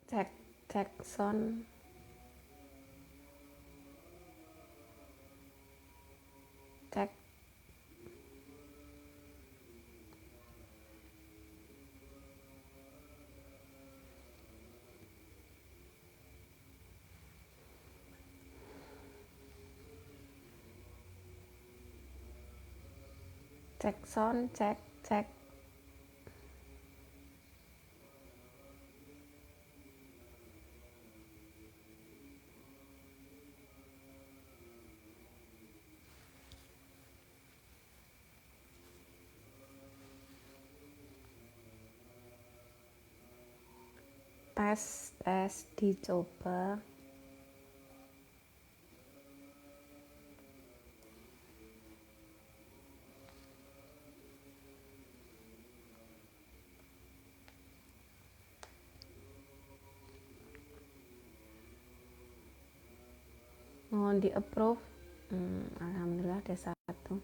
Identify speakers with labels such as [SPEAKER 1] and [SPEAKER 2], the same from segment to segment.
[SPEAKER 1] Cek cek sound. Cek. Cek sound, cek cek. Tes dicoba. Mohon di approve. Alhamdulillah ada satu.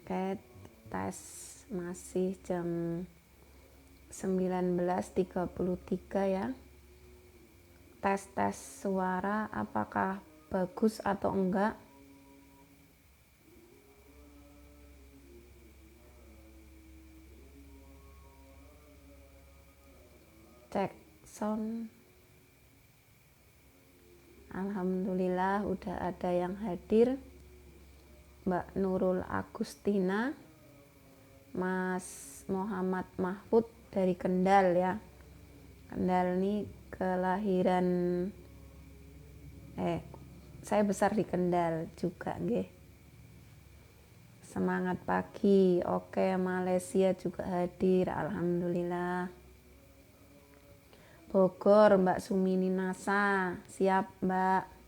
[SPEAKER 1] Oke, tes masih jam 19.33 ya. Tes suara apakah bagus atau enggak? Cek sound. Alhamdulillah udah ada yang hadir. Mbak Nurul Agustina, Mas Muhammad Mahfud dari Kendal ya. Kendal ini kelahiran saya besar di Kendal juga nggih. Semangat pagi. Oke, Malaysia juga hadir. Alhamdulillah. Bogor, Mbak Sumini Nasa. Siap, Mbak.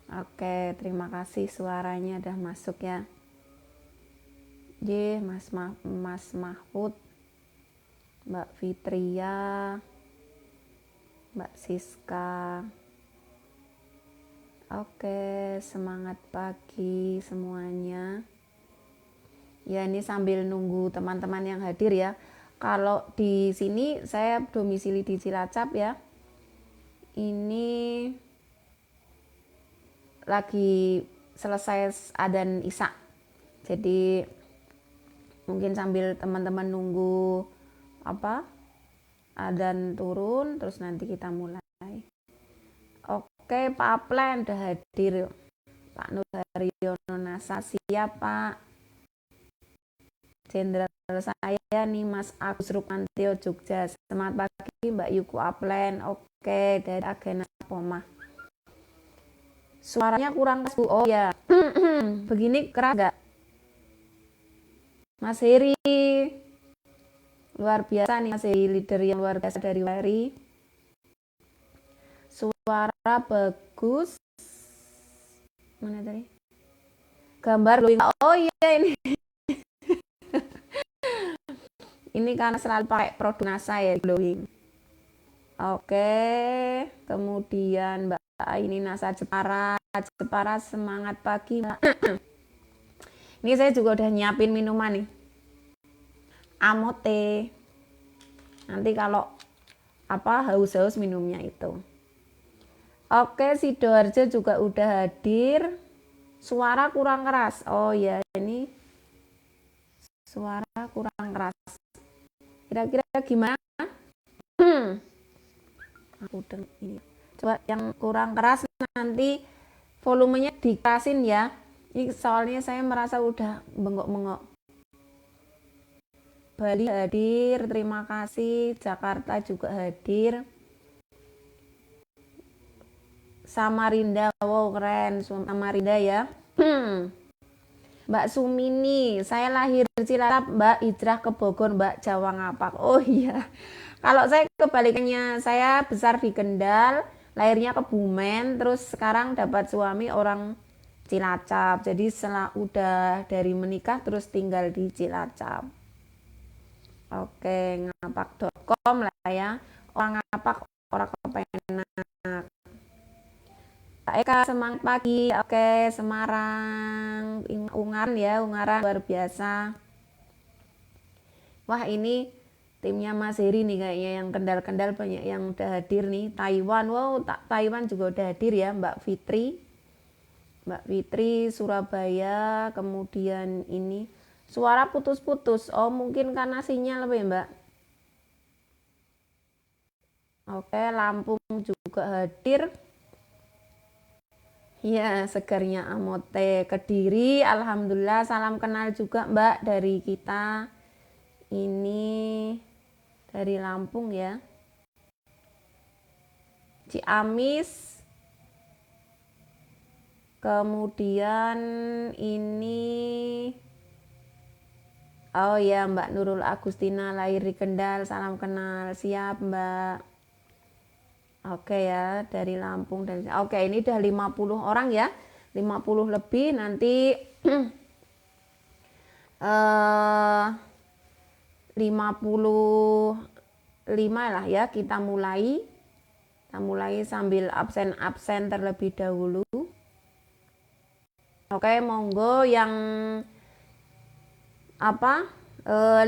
[SPEAKER 1] Oke, terima kasih suaranya udah masuk ya. Mas Mahfud, Mbak Fitria, Mbak Siska. Oke, semangat pagi semuanya. Ya, ini sambil nunggu teman-teman yang hadir ya. Kalau di sini saya domisili di Cilacap ya. Ini lagi selesai adzan Isya. Jadi mungkin sambil teman-teman nunggu adzan turun terus nanti kita mulai. Oke, Pak Aplen udah hadir. Pak Nurharyono Nasa siap Pak. Jenderal saya nih Mas Agus Rukmantio Jogja. Selamat pagi Mbak Yuku Aplen. Oke, dari Agena Pomah. Suaranya kurang keras Bu. Oh ya. Begini keras gak? Mas Heri. Luar biasa nih Mas Heri, leader yang luar biasa dari Wari. Suara bagus. Mana tadi? Gambar glowing. Oh iya ini. Ini karena selalu pakai produk NASA ya glowing. Oke, kemudian Mbak ini NASA Jepara semangat pagi Mbak. Ini saya juga udah nyiapin minuman nih. Amote. Nanti kalau haus-haus minumnya itu. Oke, Sidoarjo juga udah hadir. Suara kurang keras. Oh ya, ini suara kurang keras. Kira-kira gimana? Aku ini. Coba yang kurang keras nanti volumenya dikerasin ya. Ini soalnya saya merasa udah bengok-bengok. Bali hadir, terima kasih. Jakarta juga hadir. Samarinda, wow keren. Samarinda ya. Mbak Sumini, saya lahir di Cilacap, Mbak hijrah ke Bogor, Mbak Jawa Ngapak. Oh iya. Kalau saya kebalikannya, saya besar di Kendal, lahirnya ke Bumen, terus sekarang dapat suami orang Cilacap. Jadi setelah udah dari menikah terus tinggal di Cilacap. Oke, ngapak.com lah ya. Orang ngapak, orang kepenak. Kak Eka semangat pagi. Oke, Semarang. Ungaran ya, Ungaran luar biasa. Wah, ini timnya Mas Heri nih kayaknya yang kendal-kendal banyak yang udah hadir nih. Taiwan, wow, Taiwan juga udah hadir ya, Mbak Fitri Surabaya. Kemudian ini suara putus-putus. Oh, mungkin karena sinyal apa ya, Mbak? Oke, Lampung juga hadir. Ya, segarnya Amote. Kediri, alhamdulillah, salam kenal juga Mbak dari kita. Ini dari Lampung ya. Ciamis. Kemudian ini, oh ya, Mbak Nurul Agustina lahir di Kendal, salam kenal. Siap Mbak. Oke ya, dari Lampung dan oke, ini udah 50 orang ya. 50 lebih nanti 55 lah ya, kita mulai sambil absen terlebih dahulu. Oke, monggo yang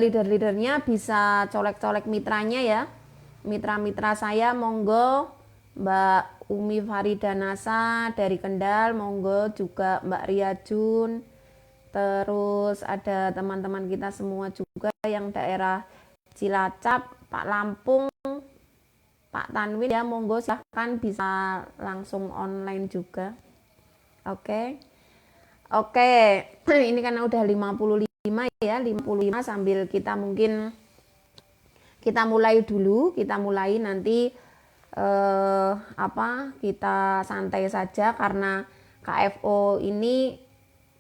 [SPEAKER 1] leader-leadernya bisa colek-colek mitranya ya. Mitra-mitra saya monggo, Mbak Umi Faridanasa dari Kendal, monggo juga Mbak Ria Jun. Terus ada teman-teman kita semua juga yang daerah Cilacap, Pak Lampung, Pak Tanwin ya, monggo silahkan bisa langsung online juga. Oke. Ini kan udah 55 ya, 55 sambil kita mungkin kita mulai nanti kita santai saja karena KFO ini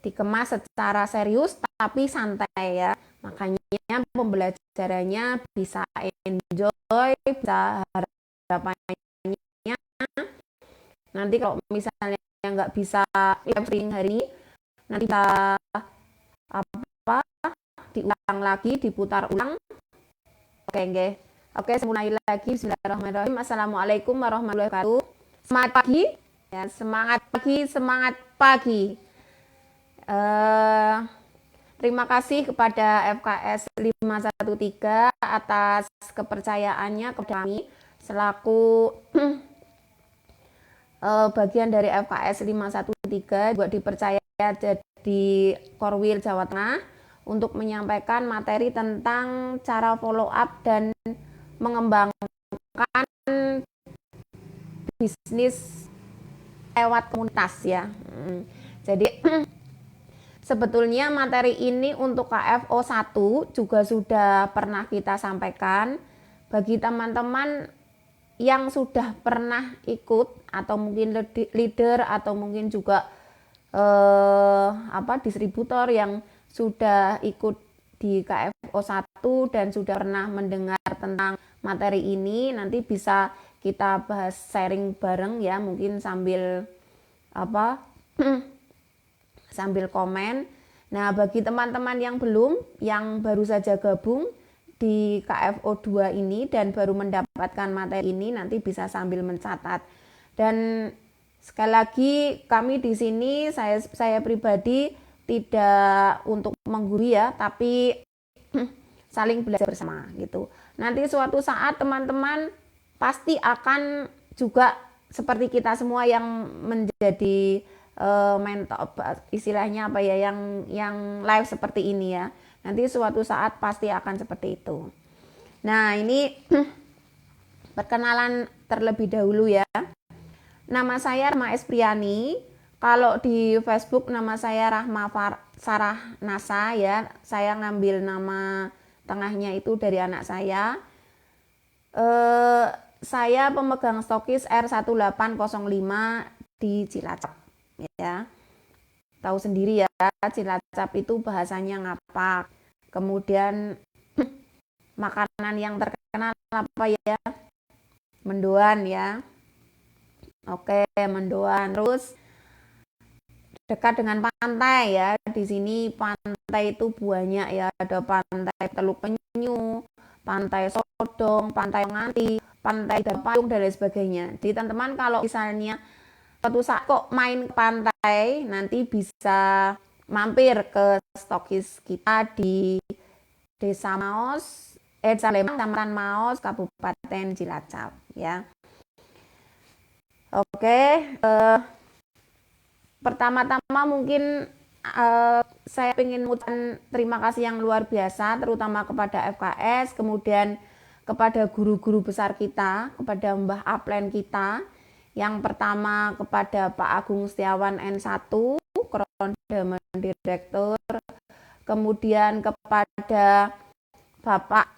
[SPEAKER 1] dikemas secara serius tapi santai ya, makanya pembelajarannya bisa enjoy, bisa harapannya nanti kalau misalnya nggak bisa livestreaming hari ini nanti kita diulang lagi, diputar ulang. Oke, mulai lagi. Bismillahirrahmanirrahim. Assalamualaikum warahmatullahi wabarakatuh. Semangat pagi. Ya, semangat pagi. Terima kasih kepada FKS 513 atas kepercayaannya kepada kami selaku bagian dari FKS 513, juga dipercaya jadi Korwil Jawa Tengah untuk menyampaikan materi tentang cara follow up dan mengembangkan bisnis lewat komunitas ya. Jadi sebetulnya materi ini untuk KFO 1 juga sudah pernah kita sampaikan. Bagi teman-teman yang sudah pernah ikut atau mungkin leader atau mungkin juga distributor yang sudah ikut di KFO 1 dan sudah pernah mendengar tentang materi ini, nanti bisa kita bahas sharing bareng ya, mungkin sambil sambil komen. Nah, bagi teman-teman yang belum, yang baru saja gabung di KFO 2 ini dan baru mendapatkan materi ini, nanti bisa sambil mencatat. Dan sekali lagi kami di sini, saya pribadi tidak untuk menggurui ya, tapi saling belajar bersama gitu. Nanti suatu saat teman-teman pasti akan juga seperti kita semua yang menjadi mentor, istilahnya apa ya, yang live seperti ini ya. Nanti suatu saat pasti akan seperti itu. Nah, ini perkenalan terlebih dahulu ya. Nama saya Rahma Espriani. Kalau di Facebook nama saya Rahma Sarah Nasa ya. Saya ngambil nama tengahnya itu dari anak saya. Saya pemegang stokis R1805 di Cilacap ya. Tahu sendiri ya, Cilacap itu bahasanya ngapak. Kemudian makanan yang terkenal apa ya? Mendoan ya. Oke, mendoan. Terus dekat dengan pantai ya. Di sini pantai itu banyak ya. Ada pantai Teluk Penyu, pantai Sodong, pantai Nganti, pantai Dapayung dan lain sebagainya. Jadi teman-teman kalau misalnya suatu saat kok main ke pantai, nanti bisa mampir ke stokis kita di Desa Maos, Desa Lembang, Kecamatan Maos, Kabupaten Cilacap ya. Oke, pertama-tama mungkin saya ingin mengucapkan terima kasih yang luar biasa, terutama kepada FKS, kemudian kepada guru-guru besar kita, kepada Mbah Aplen kita. Yang pertama kepada Pak Agung Setiawan N1, Krondemen Direktur, kemudian kepada Bapak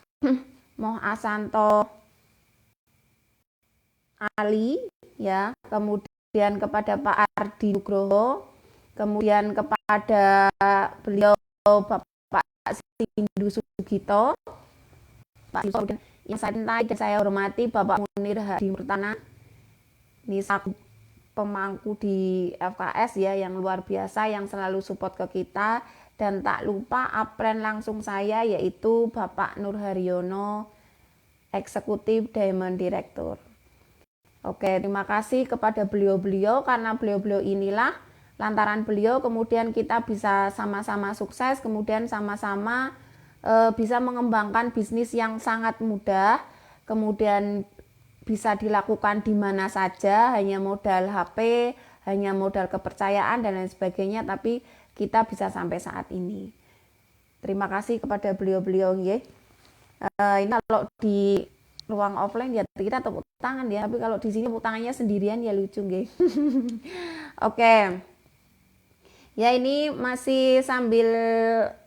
[SPEAKER 1] Moh Asanto Ali, ya, kemudian kepada Pak Ardi Nugroho, kemudian kepada beliau Bapak Sindu Sugito, Pak Sindu, yang saya cintai dan saya hormati Bapak Munir Hadi Murtana, ini pemangku di FKS ya, yang luar biasa, yang selalu support ke kita. Dan tak lupa apren langsung saya, yaitu Bapak Nur Haryono, Eksekutif Diamond Director. Oke, terima kasih kepada beliau-beliau, karena beliau-beliau inilah, lantaran beliau kemudian kita bisa sama-sama sukses, kemudian sama-sama bisa mengembangkan bisnis yang sangat mudah, kemudian bisa dilakukan di mana saja, hanya modal HP, hanya modal kepercayaan dan lain sebagainya, tapi kita bisa sampai saat ini. Terima kasih kepada beliau-beliau ya. Ini kalau di ruang offline ya kita tepuk tangan ya, tapi kalau di sini tepuk tangannya sendirian ya lucu nggih. Oke. Ya, ini masih sambil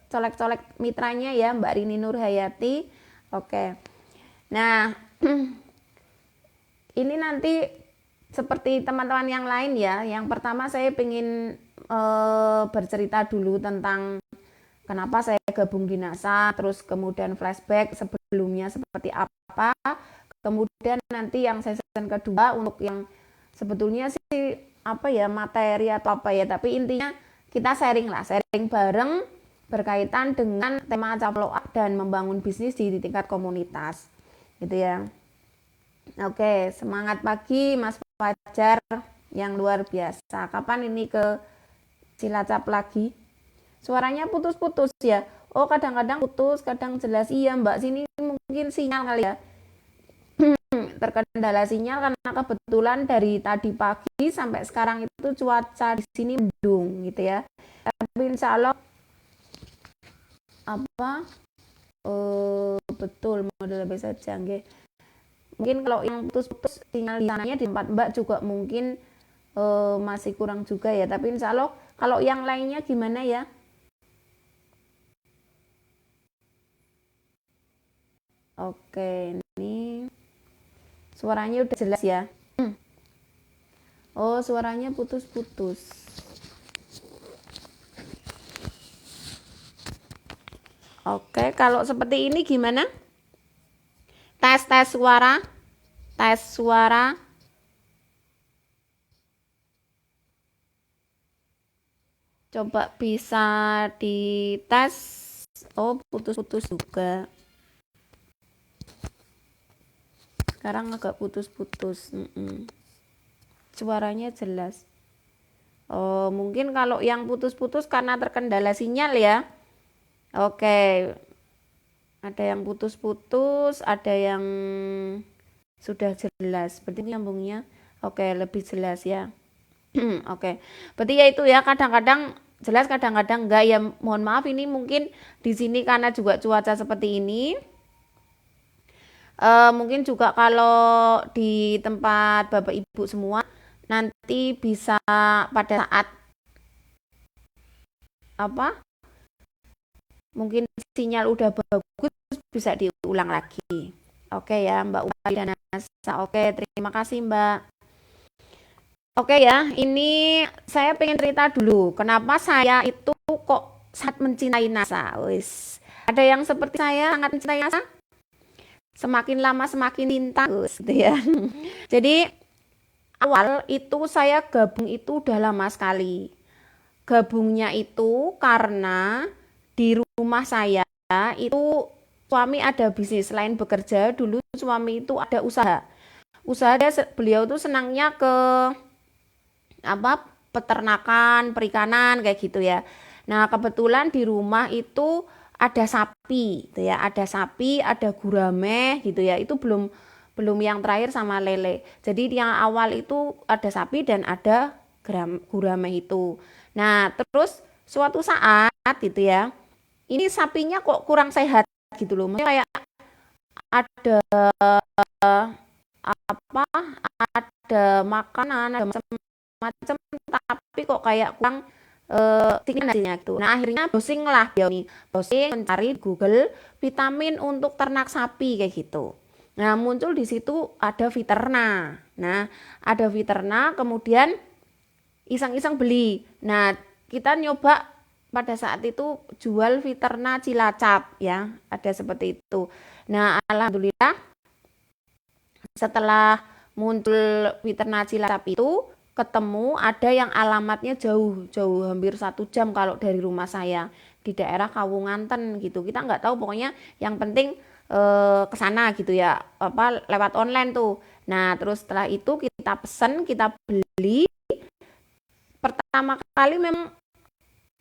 [SPEAKER 1] colek-colek mitranya ya, Mbak Rini Nurhayati. Oke. Nah, ini nanti seperti teman-teman yang lain ya. Yang pertama saya ingin bercerita dulu tentang kenapa saya gabung di NASA, terus kemudian flashback sebelumnya seperti apa, kemudian nanti yang season kedua untuk yang sebetulnya sih apa ya, materi atau apa ya, tapi intinya kita sharing bareng berkaitan dengan tema follow up dan membangun bisnis di tingkat komunitas gitu ya. Oke, semangat pagi Mas Fajar yang luar biasa. Kapan ini ke Cilacap lagi? Suaranya putus-putus ya. Oh, kadang-kadang putus, kadang jelas. Iya Mbak, sini mungkin sinyal kali ya. Terkendala sinyal karena kebetulan dari tadi pagi sampai sekarang itu cuaca di sini mendung gitu ya. Tapi insya Allah apa betul model bisa canggih. Mungkin kalau yang putus-putus sinyal di sananya di tempat Mbak juga mungkin masih kurang juga ya. Tapi insya Allah kalau yang lainnya gimana ya? Oke, ini suaranya udah jelas ya. Oh, suaranya putus-putus. Oke, kalau seperti ini gimana? Tes suara. Tes suara. Coba bisa dites. Oh, putus-putus juga. Sekarang agak putus-putus. Suaranya jelas. Oh, mungkin kalau yang putus-putus karena terkendala sinyal ya. Oke. Ada yang putus-putus, ada yang sudah jelas. Berarti nyambungnya oke, lebih jelas ya. Oke. Berarti ya itu ya, kadang-kadang jelas, kadang-kadang enggak ya. Mohon maaf, ini mungkin di sini karena juga cuaca seperti ini. Mungkin juga kalau di tempat Bapak Ibu semua nanti bisa pada saat apa? Mungkin sinyal udah bagus bisa diulang lagi. Oke ya, Mbak Upi dan Nasa. Oke, terima kasih Mbak. Oke ya, ini saya pengen cerita dulu. Kenapa saya itu kok sangat mencintai NASA? Wis. Ada yang seperti saya sangat mencintai NASA? Semakin lama semakin cinta, gitu ya. Jadi awal itu saya gabung itu udah lama sekali. Gabungnya itu karena di rumah saya itu suami ada bisnis selain bekerja. Dulu suami itu ada usaha. Beliau tuh senangnya ke apa, peternakan, perikanan kayak gitu ya. Nah, kebetulan di rumah itu ada sapi gitu ya, ada sapi, ada gurame gitu ya. Itu belum belum yang terakhir sama lele. Jadi yang awal itu ada sapi dan ada gurame itu. Nah, terus suatu saat gitu ya, ini sapinya kok kurang sehat gitu loh. Maksudnya kayak ada apa, ada makanan, ada macam-macam, tapi kok kayak kurang hasilnya gitu. Nah, akhirnya browsing lah dia nih, browsing mencari Google vitamin untuk ternak sapi kayak gitu. Nah, muncul di situ ada Viterna. Nah, ada Viterna, kemudian iseng-iseng beli. Nah, kita nyoba pada saat itu jual Viterna Cilacap ya, ada seperti itu. Nah, alhamdulillah setelah muncul Viterna Cilacap itu ketemu ada yang alamatnya jauh hampir 1 jam kalau dari rumah saya di daerah Kawunganten gitu. Kita nggak tahu, pokoknya yang penting ke sana gitu ya, apa lewat online tuh. Nah, terus setelah itu kita pesen, kita beli. Pertama kali memang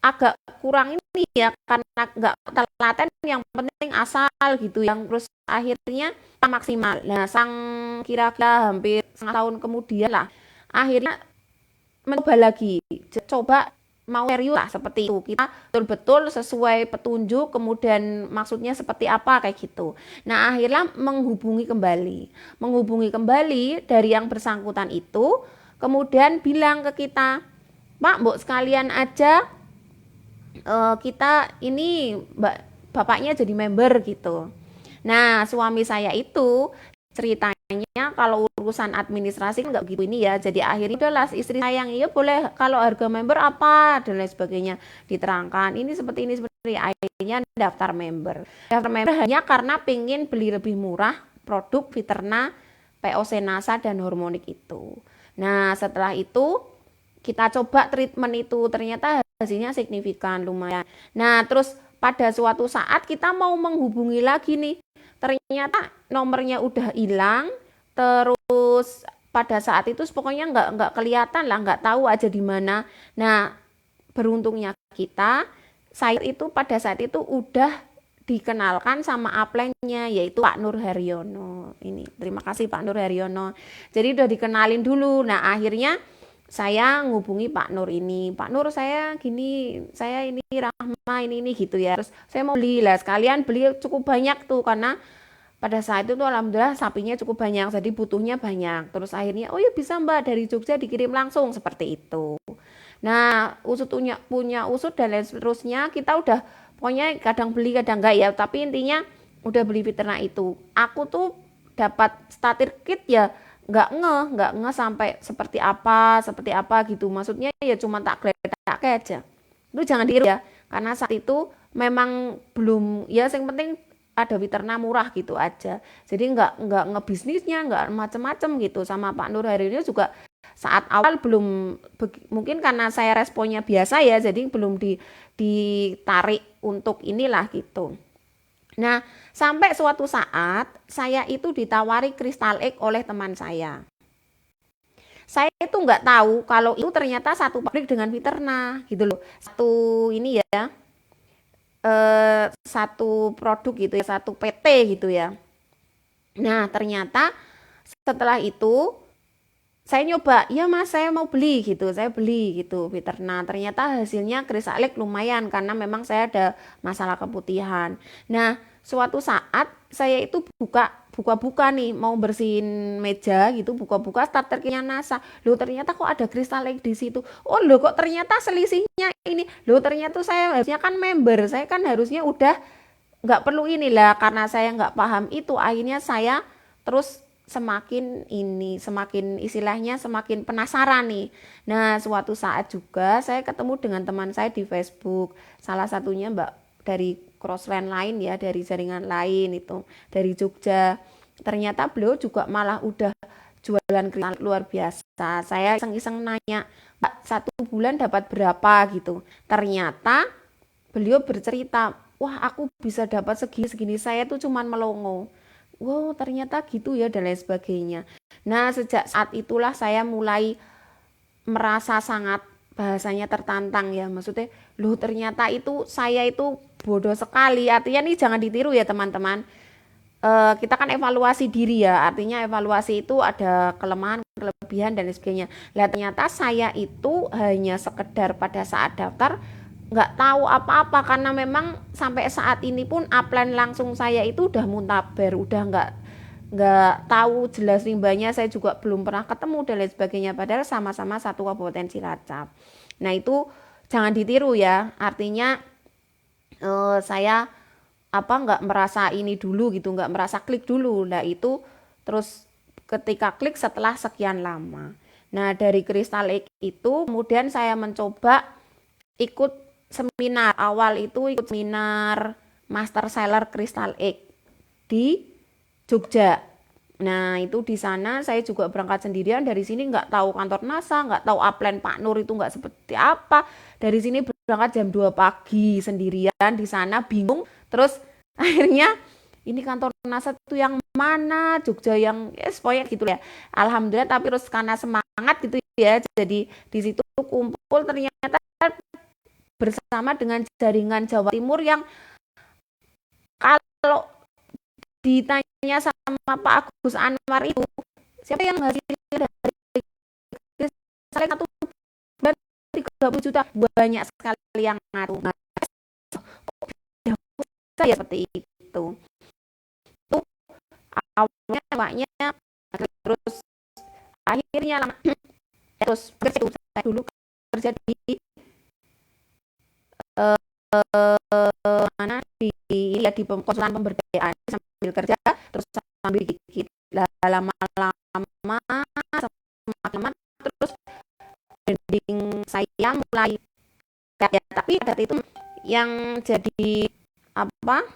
[SPEAKER 1] agak kurang ini ya, karena nggak telaten, yang penting asal gitu yang, terus akhirnya maksimal. Nah, sang kira-kira hampir setengah tahun kemudian lah akhirnya mencoba lagi, coba mau serius lah seperti itu, kita betul-betul sesuai petunjuk, kemudian maksudnya seperti apa kayak gitu. Nah, akhirnya menghubungi kembali dari yang bersangkutan itu, kemudian bilang ke kita, Pak, mbok sekalian aja kita ini bapaknya jadi member gitu. Nah, suami saya itu ceritanya kalau urusan administrasi nggak gitu ini ya, jadi akhirnya udahlah istri saya yang iya boleh, kalau harga member apa dan lain sebagainya diterangkan, ini seperti akhirnya daftar member hanya karena pengen beli lebih murah produk Viterna, POC NASA dan Hormonik itu. Nah, setelah itu kita coba treatment itu, ternyata hasilnya signifikan, lumayan. Nah, terus pada suatu saat kita mau menghubungi lagi nih, ternyata nomornya udah hilang, terus pada saat itu pokoknya nggak kelihatan lah, nggak tahu aja di mana. Nah, beruntungnya saya itu pada saat itu udah dikenalkan sama upline-nya, yaitu Pak Nur Haryono. Ini terima kasih Pak Nur Haryono. Jadi udah dikenalin dulu. Nah, akhirnya saya ngubungi Pak Nur ini, Pak Nur saya gini, saya ini Rahma ini gitu ya, terus saya mau beli lah, sekalian beli cukup banyak tuh, karena pada saat itu tuh alhamdulillah sapinya cukup banyak, jadi butuhnya banyak. Terus akhirnya oh ya bisa Mbak, dari Jogja dikirim langsung seperti itu. Nah, usut punya usut dan lain seterusnya, kita udah pokoknya kadang beli kadang enggak ya, tapi intinya udah beli Viterna itu. Aku tuh dapat starter kit ya, nggak ngeh sampai seperti apa gitu, maksudnya ya cuma tak geletak aja. Lu jangan ditiru ya, karena saat itu memang belum ya, yang penting ada Viterna murah gitu aja, jadi nggak ngebisnisnya, nggak macem-macem gitu. Sama Pak Nur hari ini juga saat awal belum, mungkin karena saya responnya biasa ya, jadi belum ditarik untuk inilah gitu. Nah, sampai suatu saat saya itu ditawari Crystal Egg oleh teman saya. Saya itu nggak tahu kalau itu ternyata satu pabrik dengan Viterna gitu loh. Satu ini ya, satu produk gitu ya, satu PT gitu ya. Nah, ternyata setelah itu saya nyoba, ya Mas saya mau beli gitu, saya beli gitu Viterna. Ternyata hasilnya Chrysalix lumayan, karena memang saya ada masalah keputihan. Nah, suatu saat saya itu buka nih, mau bersihin meja gitu, buka-buka starter kitnya NASA. Loh ternyata kok ada Crystal Egg di situ. Oh loh, kok ternyata selisihnya ini. Loh ternyata saya harusnya kan member, saya kan harusnya udah nggak perlu inilah, karena saya nggak paham itu. Akhirnya saya terus semakin istilahnya semakin penasaran nih. Nah, suatu saat juga saya ketemu dengan teman saya di Facebook, salah satunya Mbak dari crossline lain ya, dari jaringan lain itu, dari Jogja. Ternyata beliau juga malah udah jualan kristal luar biasa. Saya iseng-iseng nanya, Mbak 1 bulan dapat berapa gitu. Ternyata beliau bercerita, wah aku bisa dapat segini, saya tuh cuman melongo. Wow, ternyata gitu ya dan lain sebagainya. Nah, sejak saat itulah saya mulai merasa sangat bahasanya tertantang ya, maksudnya loh ternyata itu saya itu bodoh sekali, artinya nih jangan ditiru ya teman-teman. Kita kan evaluasi diri ya, artinya evaluasi itu ada kelemahan, kelebihan dan sebagainya. Lah ternyata saya itu hanya sekedar pada saat daftar nggak tahu apa-apa, karena memang sampai saat ini pun upline langsung saya itu udah muntaber, udah nggak tahu jelas rimbanya, saya juga belum pernah ketemu dan lain sebagainya, padahal sama-sama satu kabupaten Cilacap. Nah itu jangan ditiru ya, artinya saya apa nggak merasa ini dulu gitu, nggak merasa klik dulu. Nah itu terus ketika klik setelah sekian lama. Nah dari Crystal Egg itu kemudian saya mencoba ikut seminar. Awal itu ikut seminar Master Seller Crystal Egg di Jogja. Nah itu di sana saya juga berangkat sendirian, dari sini nggak tahu kantor NASA, nggak tahu upline Pak Nur itu nggak seperti apa. Dari sini berangkat jam 2 pagi sendirian di sana bingung. Terus akhirnya ini kantor NASA itu yang mana, Jogja yang pokoknya gitu ya. Alhamdulillah, tapi terus karena semangat gitu ya, jadi di situ kumpul ternyata bersama dengan jaringan Jawa Timur yang kalau ditanya sama Pak Agus Anwar itu siapa yang hasilnya dari saling satu bulan 30 juta, banyak sekali yang ngaruh. Nah, saya seperti itu awalnya terus akhirnya terus kerja saya dulu kerja di mana di ya di konsulan pemberdayaan sambil kerja terus sambil gigit lama-lama terus branding saya mulai kayak, tapi pada itu yang jadi apa,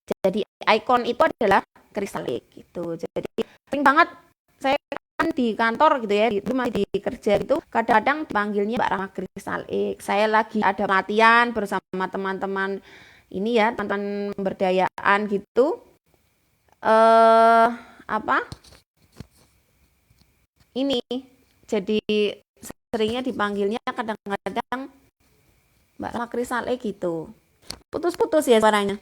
[SPEAKER 1] jadi ikon itu adalah Crystal Egg gitu. Jadi sering banget saya kan di kantor gitu ya, itu masih di kerja itu kadang-kadang dipanggilnya Mbak Rahma Crystal Egg. Saya lagi ada latihan bersama teman-teman ini ya, teman-teman pemberdayaan gitu. Apa? Ini jadi seringnya dipanggilnya kadang-kadang Mbak Rahma Crystal Egg gitu. Putus-putus ya suaranya.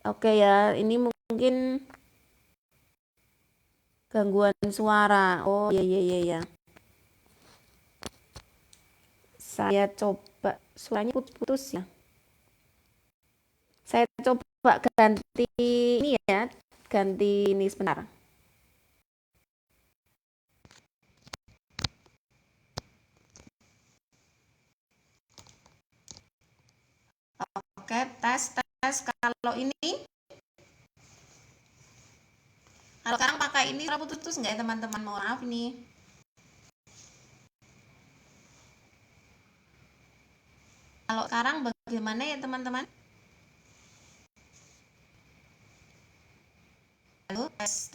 [SPEAKER 1] Oke ya, ini mungkin gangguan suara. Oh iya iya iya ya. Saya coba suaranya putus-putus ya. Saya coba ganti ini ya, ganti ini sebentar. Oke, tes. Kalau ini, kalau sekarang pakai ini suara putus-putus nggak ya teman-teman? Mohon maaf nih. Kalau sekarang bagaimana ya teman-teman? Halo, tes.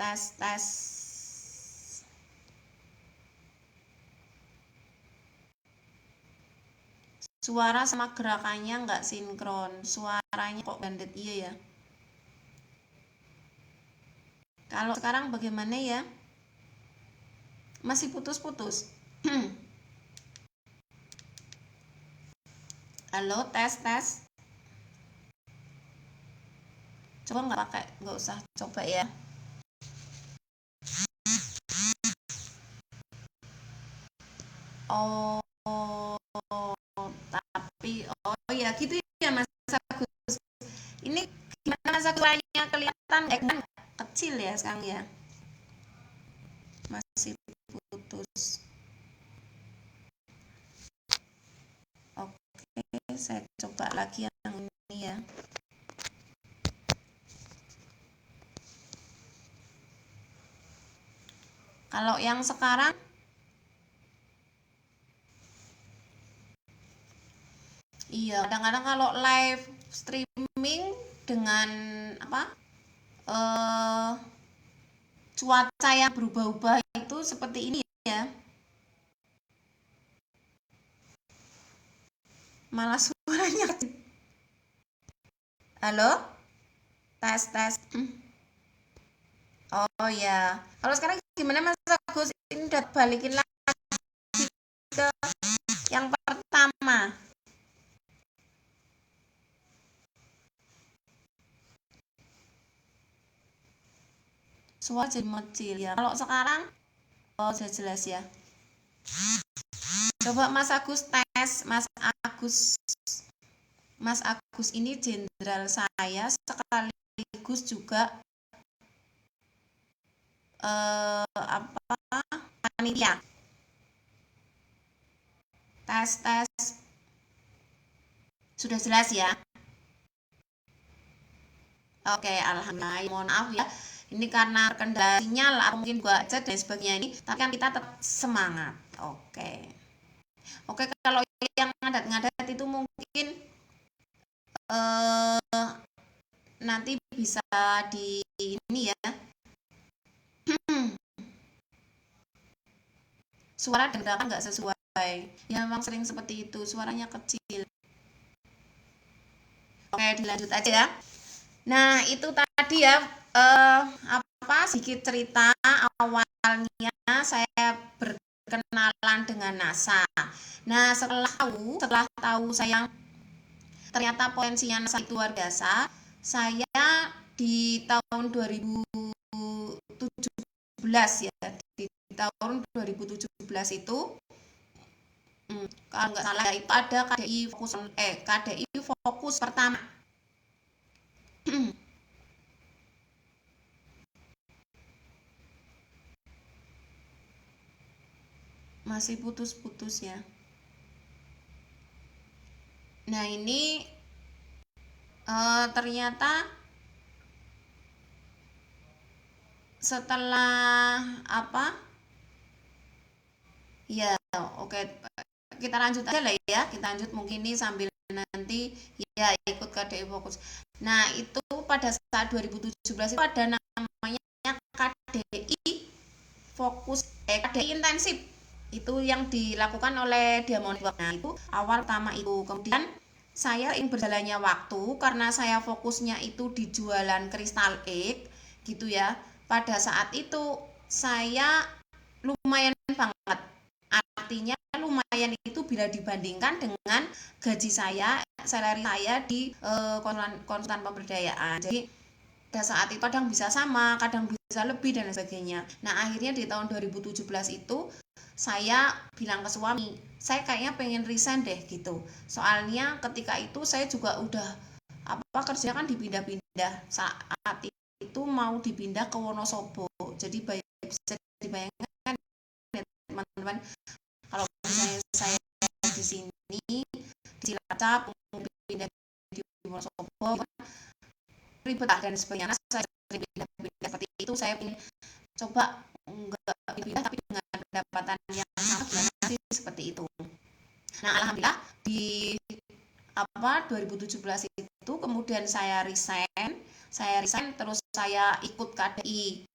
[SPEAKER 1] Suara sama gerakannya nggak sinkron. Suaranya kok bandet iya ya. Kalau sekarang bagaimana ya? Masih putus-putus. Halo, tes. Coba nggak pakai, nggak usah coba ya. Oh, tapi oh ya gitu ya Mas Agus. Ini gimana Mas Agus, suaranya kelihatan kecil ya sekarang ya? Masih putus. Oke, saya coba lagi yang ini ya. Kalau yang sekarang iya, kadang-kadang kalau live streaming dengan apa? Cuaca yang berubah-ubah itu seperti ini ya. Malah suaranya kecil. Halo? Tes. Oh ya. Kalau sekarang gimana Mas Agus? Ini udah balikin lagi ke yang pertama. Suara jadi kecil ya. Kalau sekarang sudah jelas ya. Coba Mas Agus tes. Mas Agus ini jenderal saya sekaligus juga panitia. Tes. Sudah jelas ya? Oke, alhamdulillah. Mohon maaf ya. Ini karena kendala sinyal atau mungkin gua chat dan sebagainya ini, tapi kan kita tetap semangat. Oke, kalau yang ngadat-ngadat itu mungkin nanti bisa di ini ya. Suara dengarkan nggak sesuai. Ya memang sering seperti itu, suaranya kecil. Oke, dilanjut aja ya. Nah, itu tadi ya sedikit cerita awalnya saya berkenalan dengan NASA. Nah, setelah tahu saya ternyata potensinya NASA itu luar biasa, saya di tahun 2017 ya, di tahun 2017 itu kalau nggak salah ya, itu ada KDI fokus pertama. Masih putus-putus ya. Nah, ini ternyata setelah ya, oke, kita lanjut aja lah ya. Kita lanjut mungkin ini sambil nanti ya ikut KDI fokus. Nah, itu pada saat 2017 itu ada namanya KDI fokus KDI intensif. Itu yang dilakukan oleh Diamond Network. Nah, itu awal pertama itu. Kemudian saya ingin berjalannya waktu karena saya fokusnya itu di jualan kristal egg gitu ya. Pada saat itu saya lumayan banget, artinya lumayan itu bila dibandingkan dengan gaji salary saya di konsultan pemberdayaan. Jadi pada saat itu kadang bisa sama, kadang bisa lebih dan sebagainya. Nah, akhirnya di tahun 2017 itu saya bilang ke suami, saya kayaknya pengen resign deh gitu. Soalnya ketika itu saya juga udah kerja kan dipindah-pindah. Saat itu mau dipindah ke Wonosobo. Jadi bisa dibayangkan teman-teman, kalau misalnya saya di sini di Cilacap pindah di Wonosobo ribet dan sebagainya. Nah, saya pindah seperti itu. Saya ingin coba enggak pindah tapi dengan pendapatan yang sangat sih seperti itu. Nah, alhamdulillah di 2017 itu kemudian saya resign terus saya ikut KDI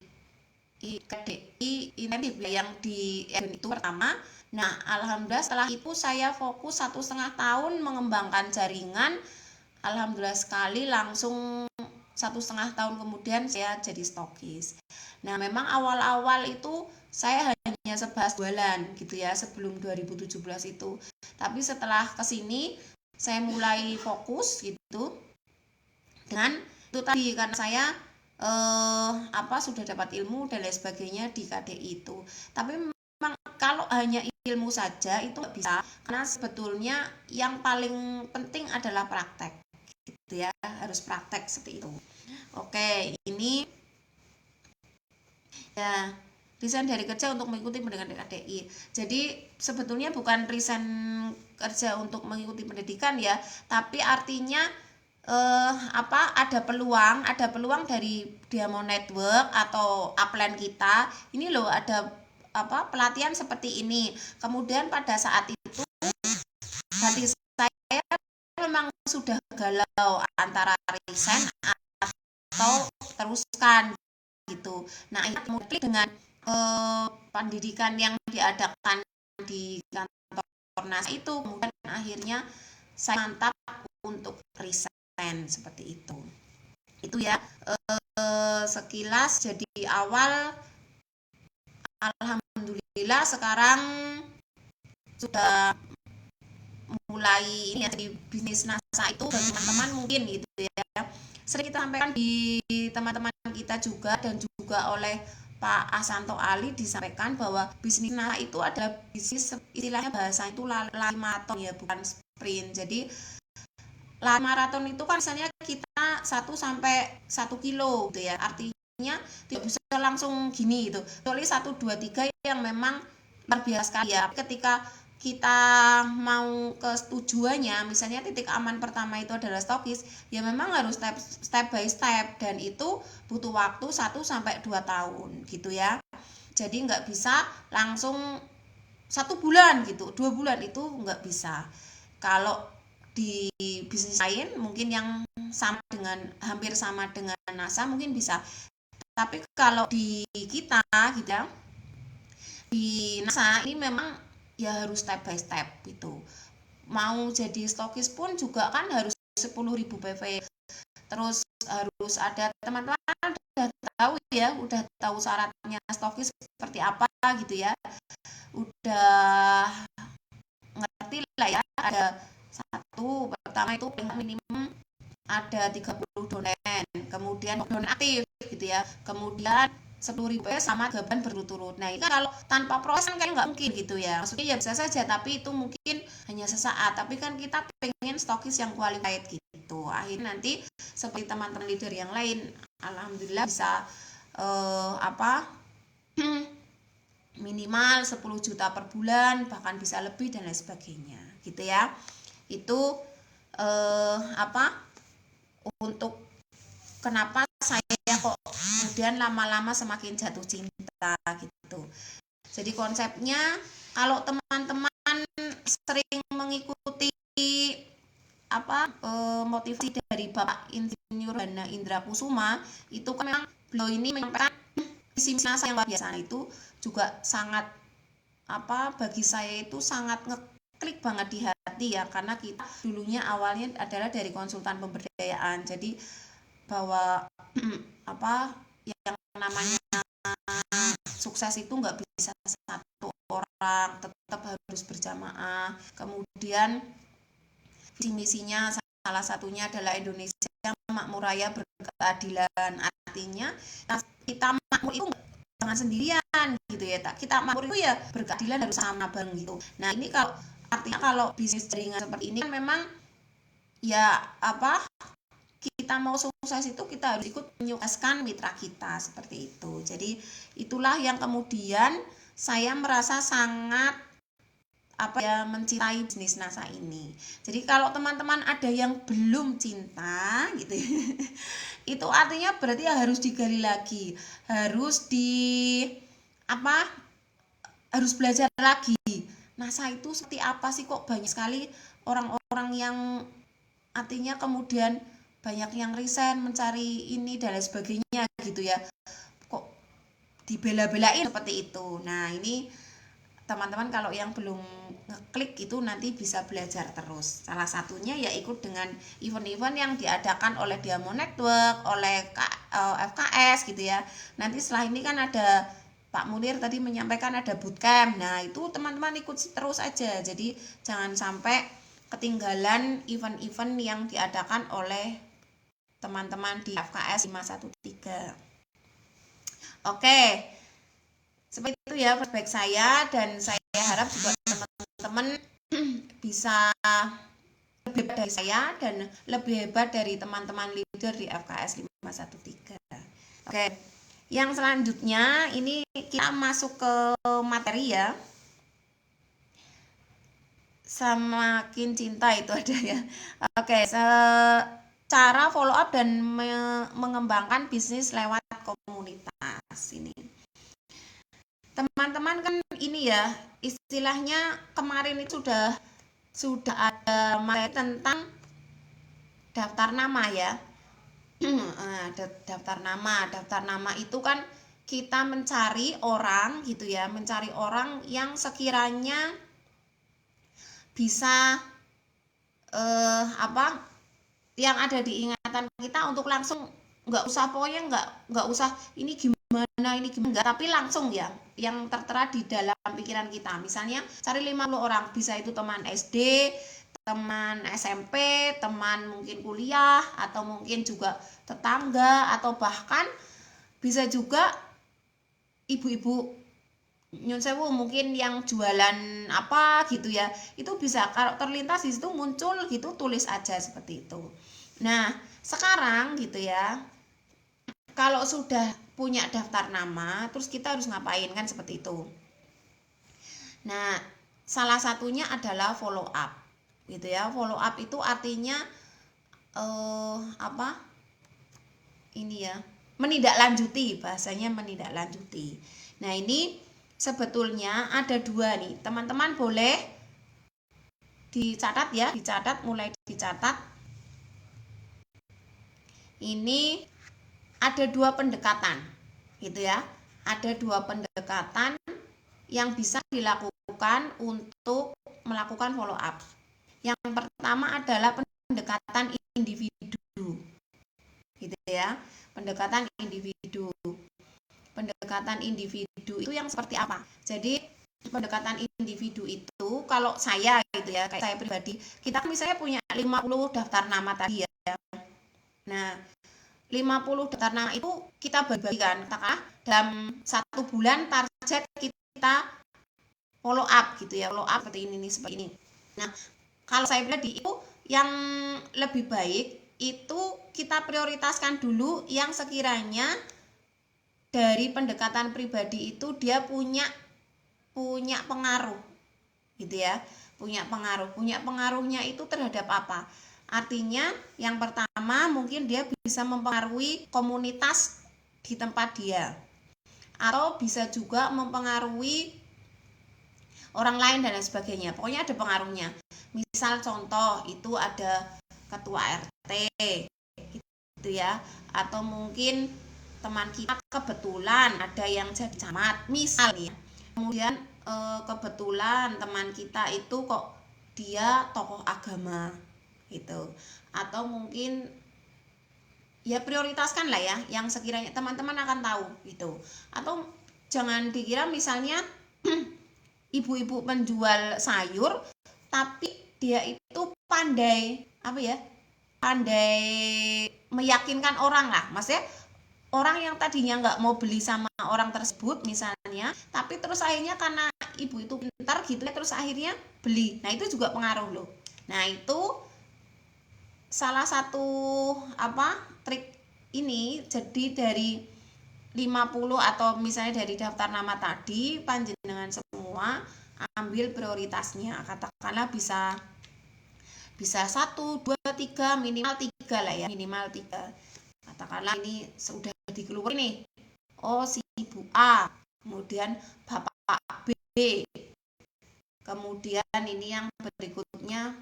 [SPEAKER 1] intensif yang di itu pertama. Nah, alhamdulillah setelah itu saya fokus 1,5 tahun mengembangkan jaringan. Alhamdulillah sekali langsung 1,5 tahun kemudian saya jadi stokis. Nah, memang awal-awal itu saya hanya sebatas jualan gitu ya sebelum 2017 itu. Tapi setelah kesini saya mulai fokus gitu dengan itu tadi karena saya sudah dapat ilmu dan lain sebagainya di KDI itu. Tapi memang kalau hanya ilmu saja itu nggak bisa, karena sebetulnya yang paling penting adalah praktek gitu ya, harus praktek seperti itu. Oke, ini ya resign dari kerja untuk mengikuti pendidikan KDI. Jadi sebetulnya bukan resign kerja untuk mengikuti pendidikan ya, tapi artinya ada peluang dari Diamond Network atau upline kita. Ini loh ada pelatihan seperti ini. Kemudian pada saat itu hati saya memang sudah galau antara resign atau teruskan gitu. Nah, kemudian dengan pendidikan yang diadakan di kantor NASA itu kemudian akhirnya saya mantap untuk resign seperti itu ya sekilas. Jadi awal alhamdulillah sekarang sudah mulai ini ya, di bisnis NASA itu bagi teman-teman mungkin gitu ya, sering kita sampaikan di teman-teman kita juga, dan juga oleh Pak Asanto Ali disampaikan bahwa bisnis NASA itu adalah bisnis, istilahnya bahasa itu lari maraton ya, bukan sprint. Jadi lari maraton itu kan misalnya kita 1 sampai 1 kilo gitu ya, artinya tidak bisa langsung gini gitu, kecuali 1, 2, 3 yang memang luar biasa sekali ya. Ketika kita mau ke tujuannya, misalnya titik aman pertama itu adalah stokis, ya memang harus step by step, dan itu butuh waktu 1 sampai 2 tahun gitu ya. Jadi nggak bisa langsung 1 bulan gitu, 2 bulan itu nggak bisa. Kalau di bisnis lain mungkin yang sama dengan, hampir sama dengan NASA mungkin bisa, tapi kalau di kita gitu ya, di NASA ini memang ya harus step by step gitu. Mau jadi stokis pun juga kan harus 10.000 PV, terus harus ada, teman-teman udah tahu ya, udah tahu syaratnya stokis seperti apa gitu ya, udah ngerti lah ya. Ada satu, pertama itu minimum ada 30 donen, kemudian donen aktif gitu ya, kemudian 10.000 sama 3 bulan berturut-turut. Nah ini kan kalau tanpa proses kan nggak mungkin gitu ya, maksudnya ya bisa saja, tapi itu mungkin hanya sesaat, tapi kan kita pengen stokis yang qualified gitu. Akhirnya nanti seperti teman-teman leader yang lain, alhamdulillah bisa minimal 10 juta per bulan, bahkan bisa lebih dan lain sebagainya gitu ya. Itu untuk kenapa saya kok kemudian lama-lama semakin jatuh cinta gitu. Jadi konsepnya, kalau teman-teman sering mengikuti motivasi dari Bapak Insinyur Hana Indra Kusuma, itu kan memang beliau ini menyampaikan visi misi NASA yang luar biasa, itu juga sangat bagi saya itu sangat ngeklik banget di hati ya, karena kita dulunya awalnya adalah dari konsultan pemberdayaan. Jadi bahwa yang namanya sukses itu nggak bisa satu orang, tetap harus berjamaah. Kemudian visi misinya salah satunya adalah Indonesia makmur raya berkeadilan, artinya kita makmur itu jangan sendirian gitu ya, kita makmur itu ya berkeadilan harus sama bareng gitu. Nah ini kalau artinya kalau bisnis jaringan seperti ini kan memang ya kita mau sukses itu kita harus ikut menyukseskan mitra kita seperti itu. Jadi itulah yang kemudian saya merasa sangat mencintai bisnis NASA ini. Jadi kalau teman-teman ada yang belum cinta gitu ya, itu artinya berarti ya harus digali lagi, harus harus belajar lagi. NASA itu seperti apa sih, kok banyak sekali orang-orang yang artinya kemudian banyak yang resign mencari ini dan lain sebagainya gitu ya, kok dibela-belain seperti itu. Nah ini teman-teman kalau yang belum ngeklik itu nanti bisa belajar terus. Salah satunya ya ikut dengan event-event yang diadakan oleh Diamond Network, oleh FKS gitu ya. Nanti setelah ini kan ada Pak Munir tadi menyampaikan ada bootcamp. Nah itu teman-teman ikut terus aja, jadi jangan sampai ketinggalan event-event yang diadakan oleh teman-teman di FKS 513. Oke, seperti itu ya feedback saya, dan saya harap juga teman-teman bisa lebih hebat dari saya dan lebih hebat dari teman-teman leader di FKS 513. Oke, yang selanjutnya ini kita masuk ke materi ya. Semakin cinta itu ada ya. Oke, cara follow up dan mengembangkan bisnis lewat komunitas ini. Teman-teman kan ini ya, istilahnya kemarin itu sudah ada materi tentang daftar nama ya. Daftar nama itu kan kita mencari orang gitu ya, mencari orang yang sekiranya bisa yang ada di ingatan kita untuk langsung, nggak usah pokoknya nggak usah ini gimana enggak, tapi langsung ya yang tertera di dalam pikiran kita. Misalnya cari 50 orang, bisa itu teman SD, teman SMP, teman mungkin kuliah, atau mungkin juga tetangga, atau bahkan bisa juga ibu-ibu nyun sewu mungkin yang jualan apa gitu ya, itu bisa kalau terlintas di situ muncul gitu, tulis aja seperti itu. Nah sekarang gitu ya, kalau sudah punya daftar nama, terus kita harus ngapain kan seperti itu. Nah salah satunya adalah follow up gitu ya. Follow up itu artinya apa ini ya, menindaklanjuti, bahasanya menindaklanjuti. Nah ini sebetulnya ada dua nih, teman-teman boleh dicatat ya, mulai dicatat. Ini ada dua pendekatan gitu ya, ada dua pendekatan yang bisa dilakukan untuk melakukan follow up. Yang pertama adalah pendekatan individu gitu ya, pendekatan individu. Pendekatan individu itu yang seperti apa? Jadi pendekatan individu itu kalau saya gitu ya, kayak saya pribadi, kita misalnya punya 50 daftar nama tadi ya. Nah 50 daftar nama itu kita bagikan, katakanlah dalam 1 bulan target kita follow up gitu ya, follow up seperti ini seperti ini. Nah kalau saya pribadi itu yang lebih baik itu kita prioritaskan dulu yang sekiranya dari pendekatan pribadi itu dia punya pengaruh gitu ya, punya pengaruhnya itu terhadap apa? Artinya yang pertama mungkin dia bisa mempengaruhi komunitas di tempat dia, atau bisa juga mempengaruhi orang lain dan lain sebagainya. Pokoknya ada pengaruhnya. Misal contoh itu ada ketua RT gitu ya, atau mungkin teman kita kebetulan ada yang jadi camat misalnya, kemudian kebetulan teman kita itu kok dia tokoh agama gitu, atau mungkin ya prioritaskan lah ya yang sekiranya teman-teman akan tahu gitu. Atau jangan dikira misalnya ibu-ibu penjual sayur tapi dia itu pandai apa ya, pandai meyakinkan orang lah, maksudnya orang yang tadinya nggak mau beli sama orang tersebut misalnya, tapi terus akhirnya karena ibu itu pintar gitu ya, terus akhirnya beli. Nah itu juga pengaruh loh. Nah itu salah satu apa trik ini. Jadi dari 50 atau misalnya dari daftar nama tadi, panjenengan semua ambil prioritasnya, katakanlah bisa 1, 2, 3, minimal 3 lah ya, minimal 3. Katakanlah ini sudah dikeluar nih, oh si ibu A, kemudian bapak B, kemudian ini yang berikutnya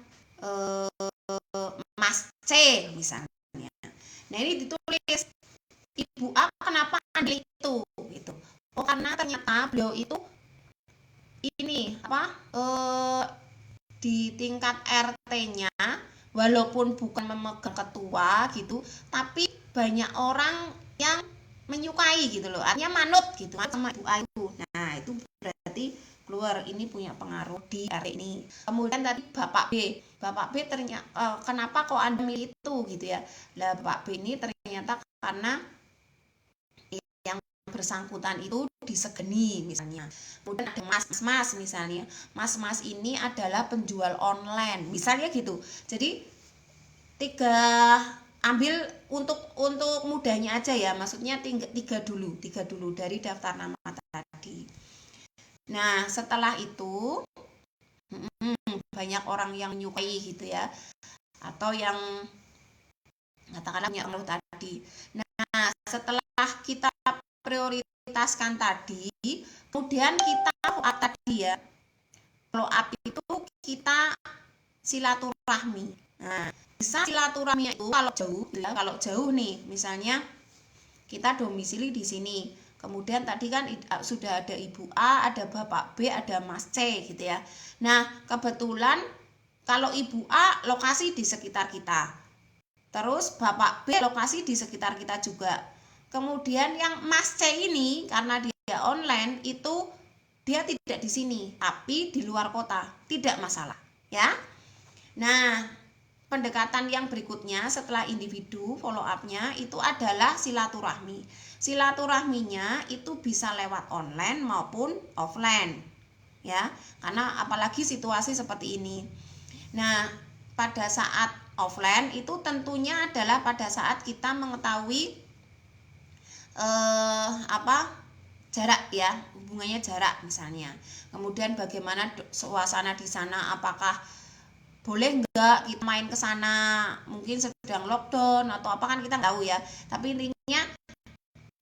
[SPEAKER 1] Mas C misalnya. Nah ini ditulis ibu A kenapa ambil itu gitu. Oh karena ternyata beliau itu ini apa di tingkat RT-nya walaupun bukan memegang ketua gitu, tapi banyak orang yang menyukai gitu loh, artinya manut gitu sama ibu A itu. Nah itu berarti keluar ini punya pengaruh di RT ini. Kemudian tadi Bapak B ternyata kenapa kok Anda milih itu gitu ya. Lah Bapak B ini ternyata karena yang bersangkutan itu disegeni misalnya. Kemudian ada mas misalnya, mas ini adalah penjual online misalnya gitu. Jadi ambil untuk mudahnya aja ya, maksudnya tiga dulu dari daftar nama tadi. Nah setelah itu banyak orang yang menyukai gitu ya, atau yang katakanlah punya pengaruh tadi. Nah setelah kita prioritaskan tadi, kemudian kita follow up tadi ya, follow up itu kita silaturahmi. Nah bisa silaturahmi itu kalau jauh nih, misalnya kita domisili di sini, kemudian tadi kan sudah ada ibu A, ada bapak B, ada mas C gitu ya. Nah kebetulan kalau ibu A lokasi di sekitar kita, terus bapak B lokasi di sekitar kita juga. Kemudian yang mas C ini karena dia online itu dia tidak di sini, tapi di luar kota, tidak masalah, ya. Nah, pendekatan yang berikutnya setelah individu follow up-nya itu adalah silaturahmi. Silaturahminya itu bisa lewat online maupun offline, ya. Karena apalagi situasi seperti ini. Nah, pada saat offline itu tentunya adalah pada saat kita mengetahui jarak, ya, hubungannya jarak misalnya. Kemudian bagaimana suasana di sana, apakah boleh nggak kita main ke sana, mungkin sedang lockdown atau apa, kan kita nggak tahu ya. Tapi intinya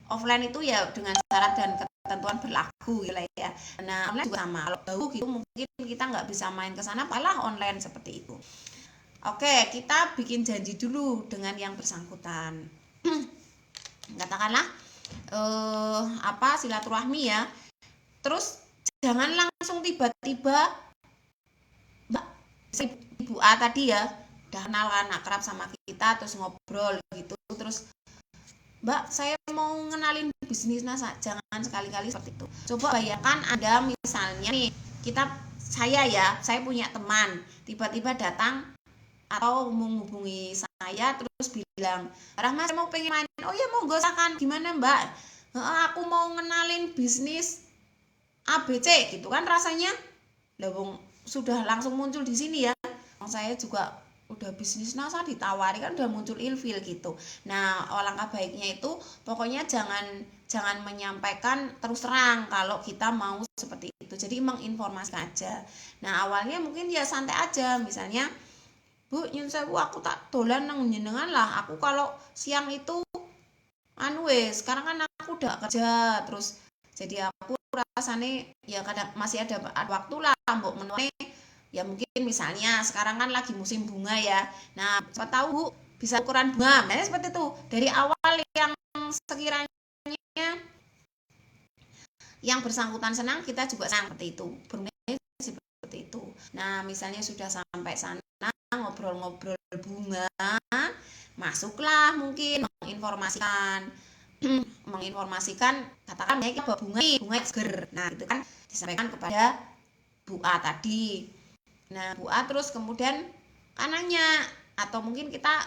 [SPEAKER 1] offline itu ya dengan syarat dan ketentuan berlaku gitu ya. Nah, online juga sama, kalau jauh gitu mungkin kita nggak bisa main ke sana, malah online seperti itu. Oke, kita bikin janji dulu dengan yang bersangkutan. Katakanlah silaturahmi ya. Terus jangan langsung tiba-tiba Mbak, Ibu A tadi ya udah kenal kan, akrab sama kita, terus ngobrol gitu, terus Mbak, saya mau ngenalin bisnis NASA. Jangan sekali-kali seperti itu. Coba bayangkan ada misalnya nih, saya punya teman tiba-tiba datang atau menghubungi saya terus bilang, Rahma, saya mau pengen main. Oh ya, monggo, silakan. Gimana Mbak? Aku mau ngenalin bisnis ABC gitu kan, rasanya sudah langsung muncul di sini ya. Saya juga udah bisnis NASA ditawari, kan udah muncul ilfil gitu. Nah, alangkah baiknya itu pokoknya jangan menyampaikan terus terang kalau kita mau seperti itu. Jadi menginformasikan aja. Nah, awalnya mungkin ya santai aja, misalnya, Bu, nyun sewu, aku tak dolan nang jenengan lah. Aku kalau siang itu sekarang kan aku udah kerja, terus jadi aku rasanya ya kadang masih ada waktu lah mbok menone, ya mungkin misalnya sekarang kan lagi musim bunga ya. Nah, siapa tahu Bu bisa ukuran bunga. Nah, seperti itu. Dari awal yang sekiranya yang bersangkutan senang, kita juga senang, seperti itu. Bermain seperti itu. Nah, misalnya sudah sampai sana ngobrol-ngobrol bunga, masuklah mungkin menginformasikan katakan ya bunga seger. Nah, itu kan disampaikan kepada Bu A tadi. Nah, Bu A terus kemudian kanannya, atau mungkin kita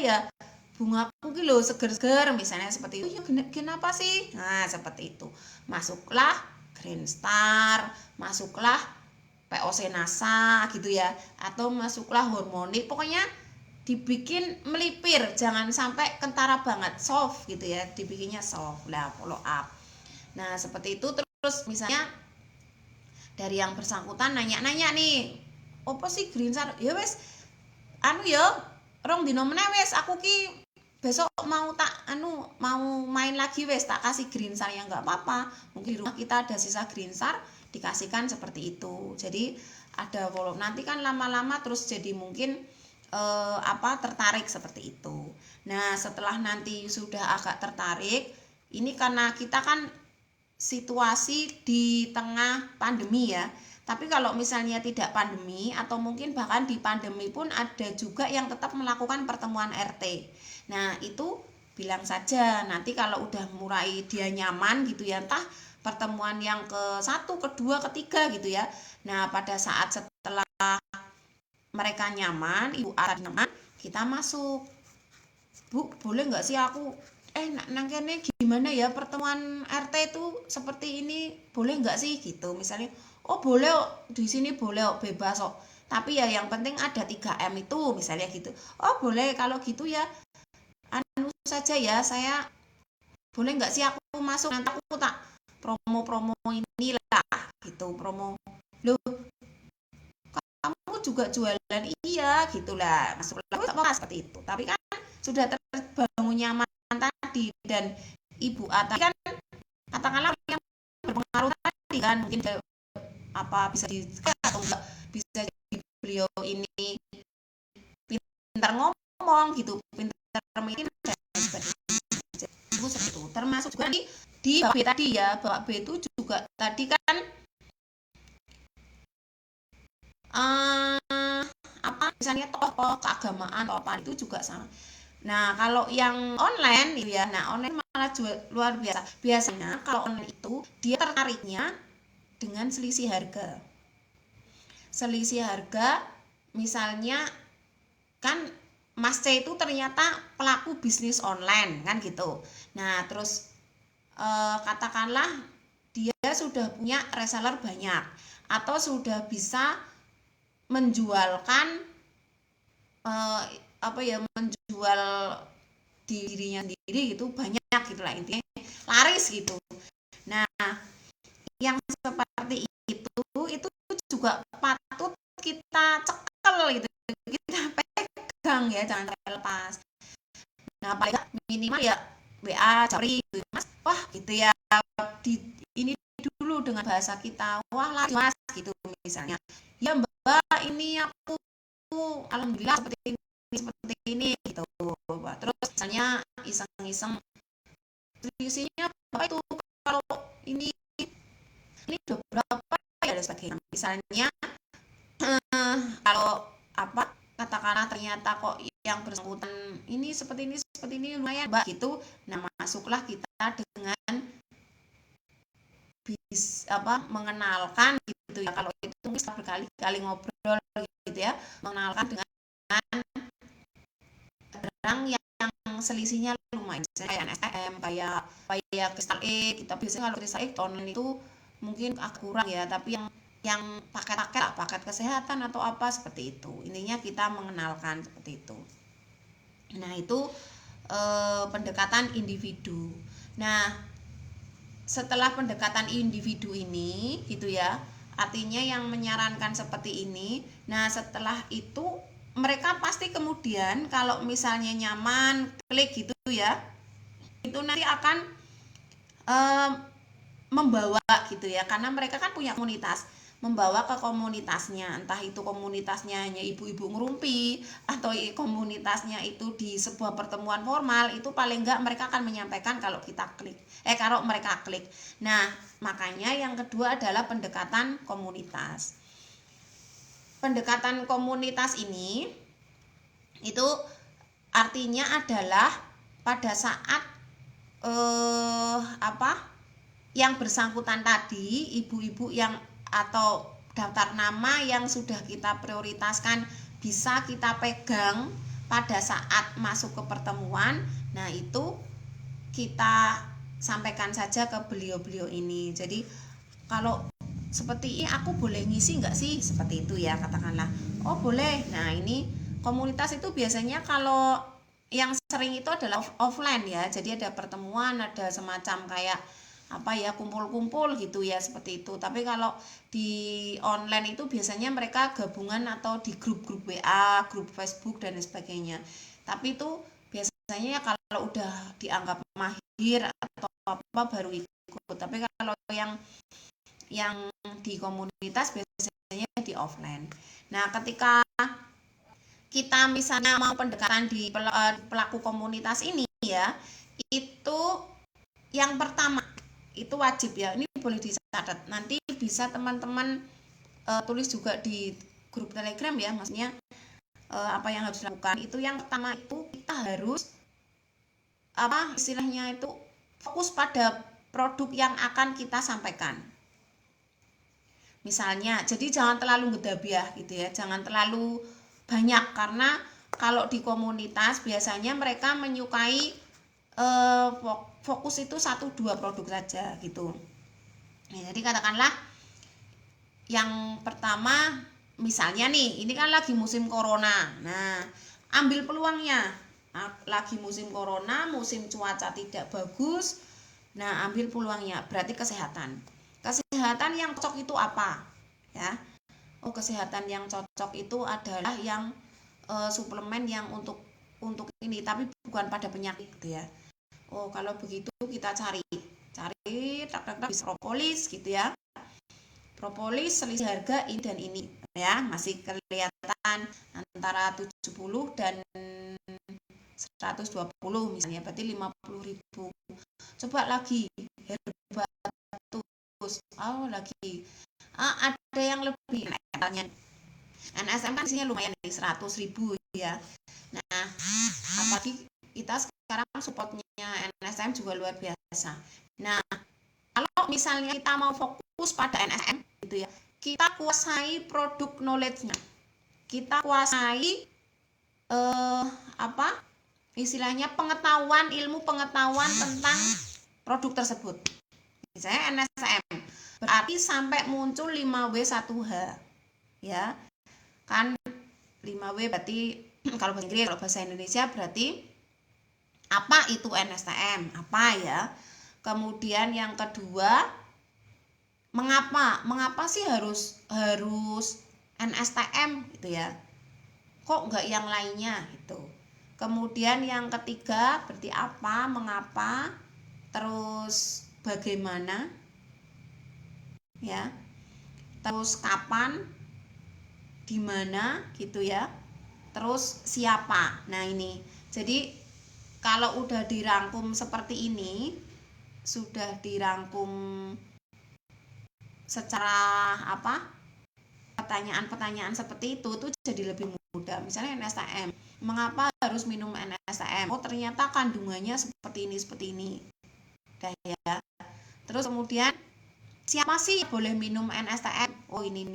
[SPEAKER 1] ya, bungaku ki lho seger-seger misalnya seperti itu. Ya kenapa sih? Nah, seperti itu. Masuklah Green Star, masuklah POC NASA gitu ya, atau masuklah Hormonic, pokoknya dibikin melipir, jangan sampai kentara banget, soft gitu ya, dibikinnya soft lah, follow up. Nah, seperti itu. Terus misalnya dari yang bersangkutan nanya-nanya nih, apa sih Green Star? Ya wes, rong dino meneh wes, aku ki besok mau main lagi wes, tak kasih Green Star. Ya nggak apa-apa, mungkin di rumah kita ada sisa Green Star, dikasihkan seperti itu. Jadi ada follow, nanti kan lama-lama terus jadi mungkin tertarik seperti itu. Nah, setelah nanti sudah agak tertarik, ini karena kita kan situasi di tengah pandemi ya. Tapi kalau misalnya tidak pandemi, atau mungkin bahkan di pandemi pun ada juga yang tetap melakukan pertemuan RT. Nah, itu bilang saja nanti kalau udah mulai dia nyaman gitu ya, entah pertemuan yang ke-1, kedua, ketiga gitu ya. Nah, pada saat setelah mereka nyaman, Ibu A nyaman, kita masuk. Bu, boleh nggak sih aku nang kene gimana ya pertemuan RT itu seperti ini, boleh nggak sih gitu misalnya. Oh boleh, di sini boleh, bebas kok, tapi ya yang penting ada 3M itu misalnya gitu. Oh boleh, kalau gitu ya saja ya, saya boleh nggak sih aku masuk, nanti aku tak promo ini lah gitu, promo. Loh, kamu juga jualan? Iya gitulah, masuklah seperti itu. Tapi kan sudah terbangun nyaman tadi, dan Ibu A tadi kan katakanlah yang berpengaruh tadi kan, mungkin bisa di atau enggak, bisa jadi beliau ini pintar ngomong gitu, pintar mungkin seperti itu. Termasuk juga di Bapak B tadi ya, Bapak B itu juga tadi kan misalnya tokoh keagamaan atau apa itu juga sama. Nah, kalau yang online gitu ya, nah online malah jual luar biasa. Biasanya kalau online itu dia tertariknya dengan selisih harga. Selisih harga misalnya kan Mas C itu ternyata pelaku bisnis online kan gitu. Nah, terus katakanlah dia sudah punya reseller banyak atau sudah bisa menjualkan eh, apa ya menjual dirinya sendiri gitu banyak gitu lah intinya laris gitu. Nah, yang seperti itu juga patut kita cekel gitu, kita pegang ya, jangan sampai lepas. Nah, paling gak minimal ya WA cari gitu, Mas. Wah, gitu ya. Di ini dulu dengan bahasa kita. Wah, lah Mas gitu misalnya. Ya, Mbak, ini aku alhamdulillah seperti ini gitu. Terus misalnya iseng-iseng selisihnya Bapak itu kalau ini udah berapa ya dan sebagainya. Misalnya kalau apa katakanlah ternyata kok yang bersangkutan ini lumayan Mbak gitu. Nah, masuklah kita dengan mengenalkan gitu ya. Kalau itu bisa berkali-kali ngobrol gitu ya, mengenalkan dengan barang yang selisihnya lumayan, kayak STM, kayak Kristal E. Kita biasanya kalau Kristal E online itu mungkin agak kurang ya, tapi yang paket kesehatan atau apa seperti itu. Intinya kita mengenalkan seperti itu. Nah, itu pendekatan individu. Nah, setelah pendekatan individu ini gitu ya, artinya yang menyarankan seperti ini. Nah, setelah itu mereka pasti kemudian kalau misalnya nyaman klik gitu ya, itu nanti akan um, membawa gitu ya, karena mereka kan punya komunitas, membawa ke komunitasnya, entah itu komunitasnya hanya ibu-ibu ngerumpi atau komunitasnya itu di sebuah pertemuan formal, itu paling enggak mereka akan menyampaikan kalau kita klik kalau mereka klik. Nah, makanya yang kedua adalah pendekatan komunitas. Pendekatan komunitas ini itu artinya adalah pada saat yang bersangkutan tadi, ibu-ibu yang atau daftar nama yang sudah kita prioritaskan bisa kita pegang pada saat masuk ke pertemuan. Nah, itu kita sampaikan saja ke beliau-beliau ini. Jadi kalau seperti ini aku boleh ngisi nggak sih, seperti itu ya, katakanlah oh boleh. Nah, ini komunitas itu biasanya kalau yang sering itu adalah offline ya, jadi ada pertemuan, ada semacam kayak apa ya, kumpul-kumpul gitu ya, seperti itu. Tapi kalau di online itu biasanya mereka gabungan atau di grup-grup WA, grup Facebook dan sebagainya. Tapi itu biasanya kalau udah dianggap mahir atau apa baru ikut. Tapi kalau yang di komunitas biasanya di offline. Nah, ketika kita misalnya mau pendekatan di pelaku komunitas ini ya, itu yang pertama itu wajib ya, ini boleh dicatat, nanti bisa teman-teman tulis juga di grup Telegram ya, maksudnya apa yang harus dilakukan. Itu yang pertama itu kita harus apa istilahnya itu fokus pada produk yang akan kita sampaikan. Misalnya, jadi jangan terlalu gedabiah gitu ya, jangan terlalu banyak, karena kalau di komunitas biasanya mereka menyukai fokus itu 1-2 produk saja gitu. Nah, jadi katakanlah yang pertama misalnya nih, ini kan lagi musim corona. Nah, ambil peluangnya. Lagi musim corona, musim cuaca tidak bagus. Nah, ambil peluangnya, berarti kesehatan. Kesehatan yang cocok itu apa? Ya. Oh, kesehatan yang cocok itu adalah yang suplemen yang untuk ini, tapi bukan pada penyakit gitu ya. Oh, kalau begitu kita cari bisa propolis gitu ya. Propolis selisih harga ini dan ini ya, masih kelihatan antara 70 dan 120 misalnya, berarti 50.000. Coba lagi herbatus, lagi ada yang lebih, misalnya NSM kan isinya lumayan nih, 100.000 ya. Nah, apalagi kita sekarang supportnya NSTM juga luar biasa. Nah, kalau misalnya kita mau fokus pada NSTM gitu ya, kita kuasai produk knowledge-nya, kita kuasai apa istilahnya ilmu pengetahuan tentang produk tersebut. Misalnya NSTM berarti sampai muncul 5W1H ya kan. 5W berarti kalau bahasa Inggris, kalau bahasa Indonesia berarti apa itu NSTM, apa ya. Kemudian yang kedua, mengapa sih harus NSTM gitu ya, kok enggak yang lainnya gitu. Kemudian yang ketiga berarti apa, mengapa, terus bagaimana ya, terus kapan, di mana gitu ya, terus siapa. Nah ini jadi kalau udah dirangkum seperti ini, sudah dirangkum secara pertanyaan-pertanyaan seperti itu tuh jadi lebih mudah. Misalnya NSTM, mengapa harus minum NSTM? Oh ternyata kandungannya seperti ini kayak. Terus kemudian siapa sih boleh minum NSTM? Oh ini.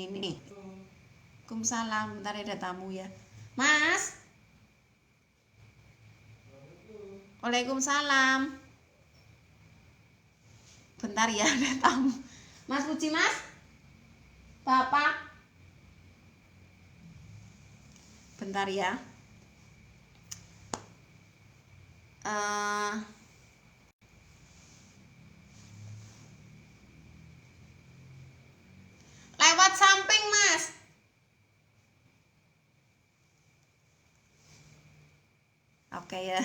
[SPEAKER 1] Waalaikumsalam, bentar ada tamu ya Mas. Waalaikumsalam, bentar ya ada tamu. Mas Puji, Mas Bapak, bentar ya. Lewat samping Mas. Oke ya.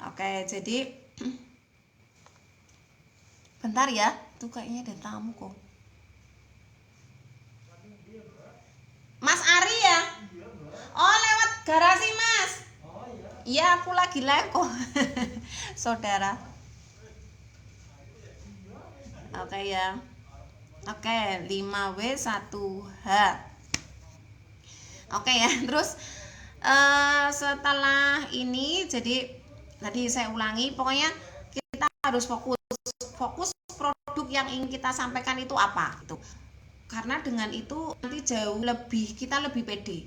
[SPEAKER 1] Oke, jadi bentar ya. Tuh kayaknya ada tamu kok. Mas Ari ya? Oh, lewat garasi Mas. Iya, aku lagi live kok. Saudara. Oke ya. Oke, 5W1H. Oke ya, terus setelah ini jadi tadi saya ulangi, pokoknya kita harus fokus produk yang ingin kita sampaikan itu apa gitu. Karena dengan itu nanti jauh lebih kita lebih pede,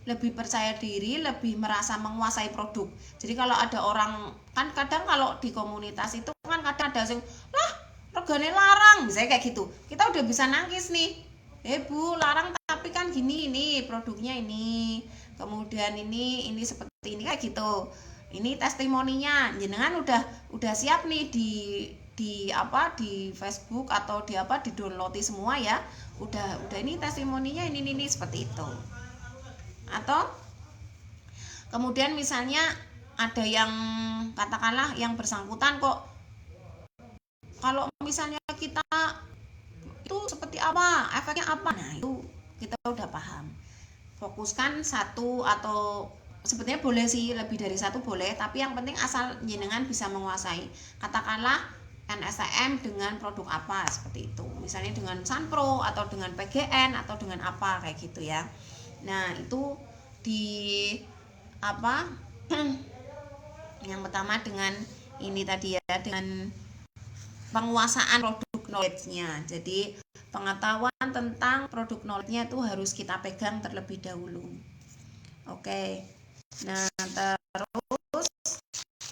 [SPEAKER 1] lebih percaya diri, lebih merasa menguasai produk. Jadi kalau ada orang, kan kadang kalau di komunitas itu kan kadang ada yang lah regane larang misalnya kayak gitu, kita udah bisa nangkis nih, Bu larang tapi kan gini, ini produknya ini, kemudian ini seperti ini kayak gitu, ini testimoninya jenengan udah siap nih di Facebook atau di download semua ya, udah ini testimoninya ini seperti itu. Atau kemudian misalnya ada yang katakanlah yang bersangkutan kok kalau misalnya kita itu seperti apa, efeknya apa, nah itu kita udah paham. Fokuskan satu atau sebetulnya boleh sih lebih dari satu boleh, tapi yang penting asal jenengan bisa menguasai. Katakanlah NSTM dengan produk apa seperti itu, misalnya dengan Sunpro atau dengan PGN atau dengan apa kayak gitu ya. Nah itu di apa yang pertama dengan ini tadi ya, dengan penguasaan produk knowledge-nya. Jadi pengetahuan tentang produk knowledge-nya itu harus kita pegang terlebih dahulu. Oke. Nah, terus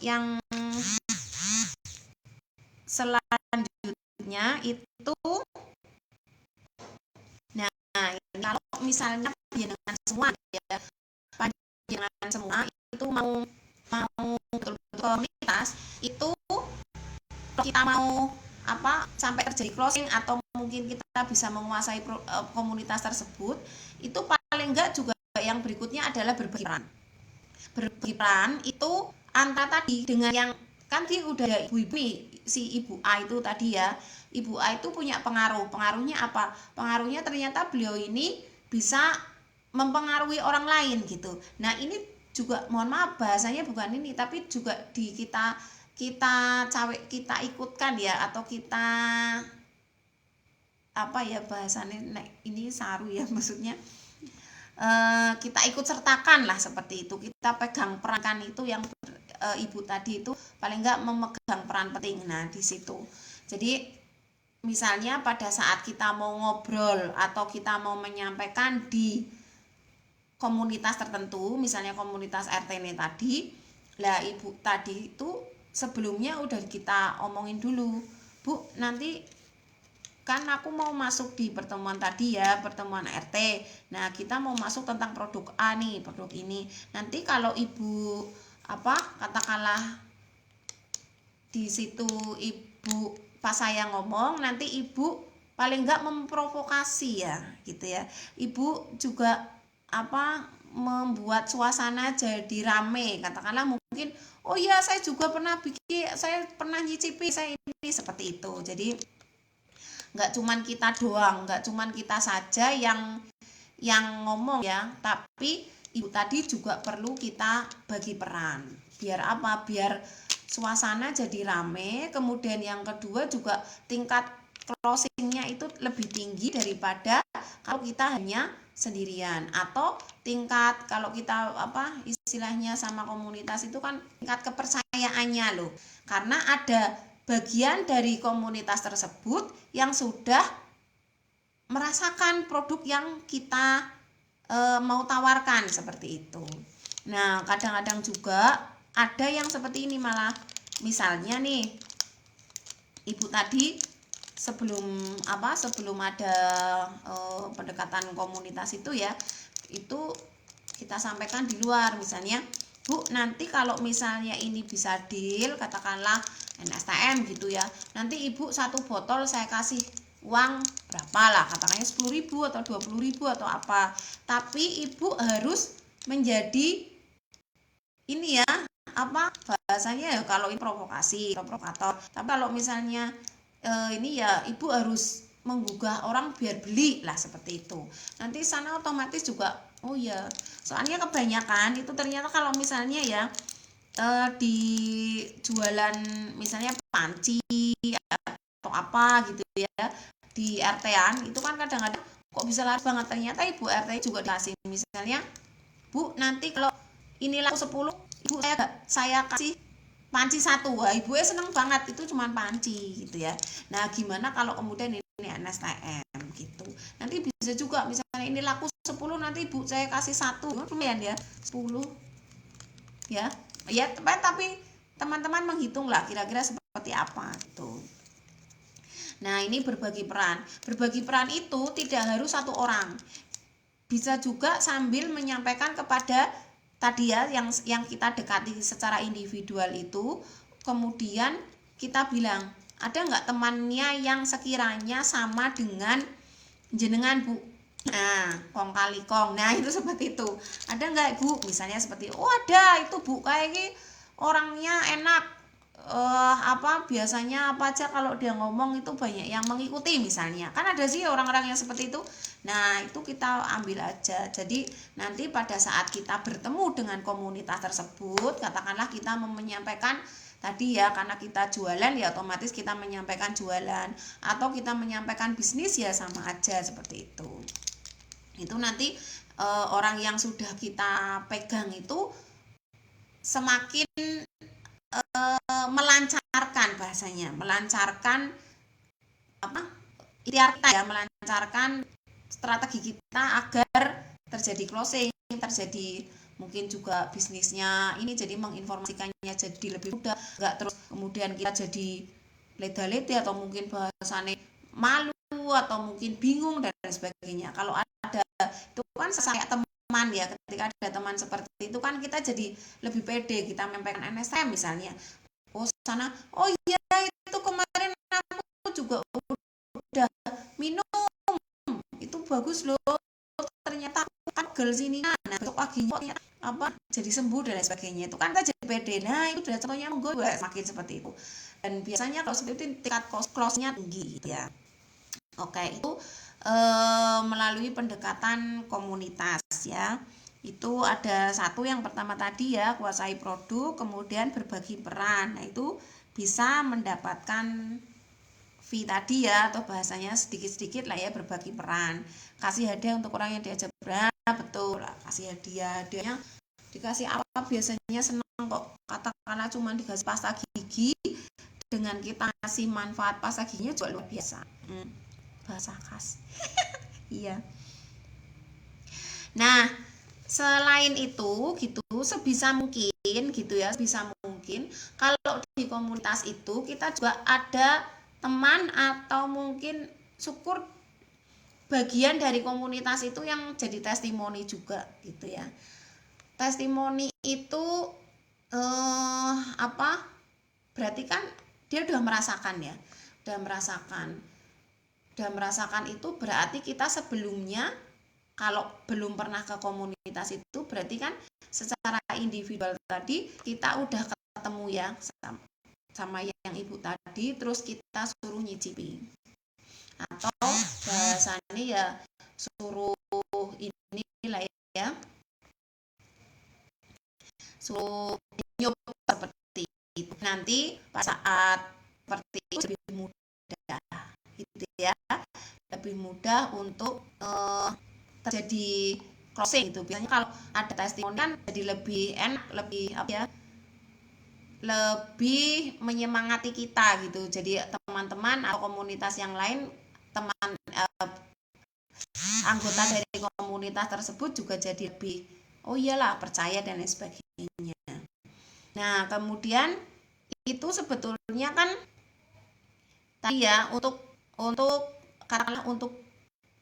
[SPEAKER 1] yang selanjutnya itu, nah kalau misalnya panjenengan semua ya, panjenengan semua itu mau betul-betul komunitas itu, kita mau sampai terjadi closing atau mungkin kita bisa menguasai komunitas tersebut, itu paling enggak juga yang berikutnya adalah berbagi peran itu antara tadi dengan yang kan dia udah ya, ibu si ibu A itu tadi ya, ibu A itu punya pengaruhnya apa, pengaruhnya ternyata beliau ini bisa mempengaruhi orang lain gitu. Nah ini juga mohon maaf bahasanya bukan ini, tapi juga di kita ikutkan ya, atau kita apa ya bahasanya, ini saru ya maksudnya, kita ikut sertakan lah seperti itu, kita pegang peran itu yang ibu tadi itu paling enggak memegang peran penting. Nah di situ jadi misalnya pada saat kita mau ngobrol atau kita mau menyampaikan di komunitas tertentu, misalnya komunitas RT ini tadi, lah ibu tadi itu sebelumnya udah kita omongin dulu, Bu nanti kan aku mau masuk di pertemuan tadi ya, pertemuan RT. Nah kita mau masuk tentang produk A nih, produk ini. Nanti kalau ibu katakanlah di situ ibu pas saya ngomong, nanti ibu paling enggak memprovokasi ya gitu ya, ibu juga membuat suasana jadi rame, katakanlah mungkin oh iya saya juga pernah bikin, saya pernah nyicipi, saya ini seperti itu. Jadi nggak cuman kita doang, nggak cuman kita saja yang ngomong ya, tapi ibu tadi juga perlu kita bagi peran. Biar apa? Biar suasana jadi rame. Kemudian yang kedua juga tingkat closingnya itu lebih tinggi daripada kalau kita hanya sendirian, atau tingkat kalau kita istilahnya sama komunitas itu kan tingkat kepercayaannya loh, karena ada bagian dari komunitas tersebut yang sudah merasakan produk yang kita mau tawarkan seperti itu. Nah kadang-kadang juga ada yang seperti ini malah, misalnya nih ibu tadi sebelum ada pendekatan komunitas itu ya, itu kita sampaikan di luar, misalnya Bu nanti kalau misalnya ini bisa deal, katakanlah NSTM gitu ya, nanti ibu satu botol saya kasih uang berapa lah, katakannya 10.000 atau 20.000 atau apa, tapi ibu harus menjadi ini ya bahasanya ya, kalau ini provokasi atau provokator, tapi kalau misalnya ini ya ibu harus menggugah orang biar beli lah seperti itu. Nanti sana otomatis juga oh ya, soalnya kebanyakan itu ternyata kalau misalnya ya di jualan misalnya panci atau apa gitu ya di RT-an itu kan kadang-kadang kok bisa laris banget, ternyata ibu RT juga dikasih misalnya, Bu nanti kalau ini laku 10, ibu saya kasih panci 1. Wah ibu seneng banget, itu cuma panci gitu ya. Nah gimana kalau kemudian ini NSTM gitu, nanti bisa juga misalnya ini laku 10, nanti ibu saya kasih 1, lumayan ya 10 ya tapi teman-teman menghitung lah kira-kira seperti apa gitu. Nah ini berbagi peran itu tidak harus satu orang, bisa juga sambil menyampaikan kepada tadi ya yang kita dekati secara individual itu, kemudian kita bilang ada nggak temannya yang sekiranya sama dengan jenengan Bu, nah kong kali kong, nah itu seperti itu, ada nggak Bu, misalnya seperti oh ada itu Bu, kayak ini orangnya enak, biasanya apa aja kalau dia ngomong itu banyak yang mengikuti, misalnya kan ada sih orang-orang yang seperti itu. Nah itu kita ambil aja, jadi nanti pada saat kita bertemu dengan komunitas tersebut, katakanlah kita menyampaikan tadi ya, karena kita jualan ya otomatis kita menyampaikan jualan, atau kita menyampaikan bisnis ya sama aja seperti itu. Itu nanti orang yang sudah kita pegang itu semakin melancarkan bahasanya, melancarkan ikhtiar kita ya, melancarkan strategi kita agar terjadi closing, terjadi mungkin juga bisnisnya ini jadi menginformasikannya jadi lebih mudah, nggak terus kemudian kita jadi leda-leda atau mungkin bahasanya malu atau mungkin bingung dan sebagainya. Kalau ada itu kan saya teman ya, ketika ada teman seperti itu kan kita jadi lebih pede, kita menyampaikan NSM misalnya, oh sana oh iya itu kemarin aku juga udah minum itu bagus loh, ternyata kan gel sini, nah besok paginya jadi sembuh dan lain sebagainya, itu kan kita jadi pede. Nah itu udah contohnya gue makin seperti itu, dan biasanya kalau seperti itu tingkat close-nya tinggi gitu ya. Oke, itu melalui pendekatan komunitas ya. Itu ada satu yang pertama tadi ya, kuasai produk, kemudian berbagi peran. Nah itu bisa mendapatkan fee tadi ya, atau bahasanya sedikit-sedikit lah ya, berbagi peran. Kasih hadiah untuk orang yang diajak berat, betul lah, kasih hadiah. Hadiahnya dikasih apa biasanya seneng kok. Katakanlah cuma dikasih pasta gigi, dengan kita kasih manfaat pasta giginya juga luar biasa. Bahasa khas. Iya. Nah, selain itu gitu, sebisa mungkin gitu ya, sebisa mungkin kalau di komunitas itu kita juga ada teman atau mungkin syukur bagian dari komunitas itu yang jadi testimoni juga gitu ya. Testimoni itu apa? Berarti kan dia udah merasakan ya, udah merasakan itu berarti kita sebelumnya kalau belum pernah ke komunitas itu berarti kan secara individual tadi kita udah ketemu ya sama yang ibu tadi, terus kita suruh nyicipi atau bahasanya ya suruh inilah ya, suruh nyoba seperti itu. Nanti pas saat seperti itu lebih mudah gitu ya, lebih mudah untuk terjadi closing gitu. Biasanya kalau ada testimoni kan jadi lebih enak, lebih apa ya, lebih menyemangati kita gitu. Jadi teman-teman atau komunitas yang lain, teman anggota dari komunitas tersebut juga jadi lebih oh iyalah percaya dan lain sebagainya. Nah kemudian itu sebetulnya kan tadi ya untuk katakanlah untuk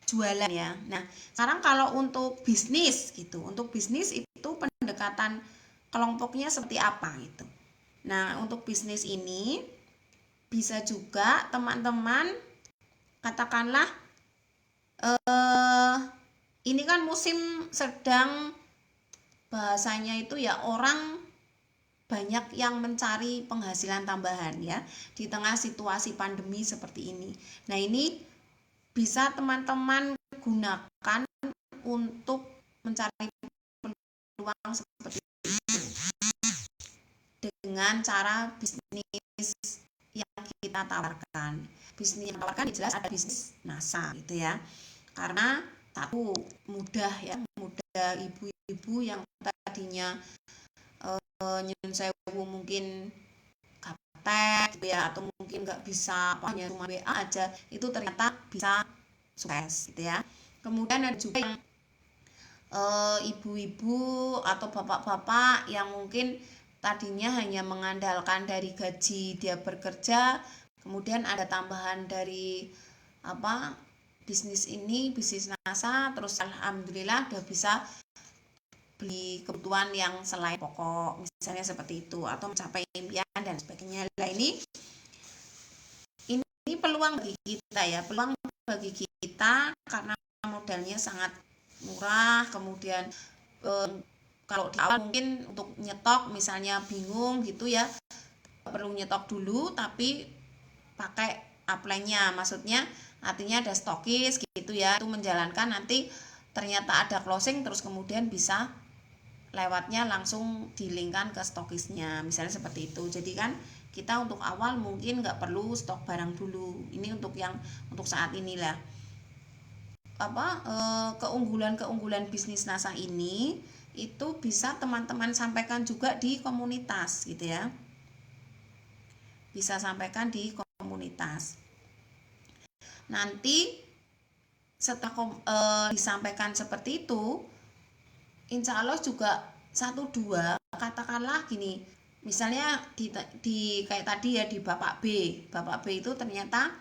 [SPEAKER 1] jualan ya. Nah sekarang kalau untuk bisnis gitu, untuk bisnis itu pendekatan kelompoknya seperti apa gitu. Nah untuk bisnis ini bisa juga teman-teman katakanlah ini kan musim sedang bahasanya itu ya, orang banyak yang mencari penghasilan tambahan ya di tengah situasi pandemi seperti ini. Nah ini bisa teman-teman gunakan untuk mencari peluang seperti itu dengan cara bisnis yang kita tawarkan. Bisnis yang tawarkan jelas ada bisnis NASA gitu ya, karena satu mudah ya, mudah ibu-ibu yang tadinya nyun sewu mungkin gaptek gitu ya, atau mungkin nggak bisa hanya cuma WA aja, itu ternyata bisa sukses gitu ya. Kemudian ada juga yang ibu-ibu atau bapak-bapak yang mungkin tadinya hanya mengandalkan dari gaji dia bekerja, kemudian ada tambahan dari apa bisnis ini, bisnis NASA, terus alhamdulillah udah bisa beli kebutuhan yang selain pokok misalnya seperti itu, atau mencapai impian dan sebagainya. Nah ini peluang bagi kita ya, peluang bagi kita karena modalnya sangat murah. Kemudian kalau di awal mungkin untuk nyetok misalnya bingung gitu ya, perlu nyetok dulu tapi pakai upline-nya, maksudnya artinya ada stokis gitu ya, itu menjalankan, nanti ternyata ada closing terus kemudian bisa lewatnya langsung dilingkan ke stokisnya misalnya seperti itu. Jadi kan kita untuk awal mungkin nggak perlu stok barang dulu. Ini untuk yang untuk saat inilah keunggulan bisnis NASA ini itu bisa teman-teman sampaikan juga di komunitas gitu ya, bisa sampaikan di komunitas. Nanti setelah disampaikan seperti itu, insya Allah juga 1-2 katakanlah gini, misalnya di kayak tadi ya, di Bapak B itu ternyata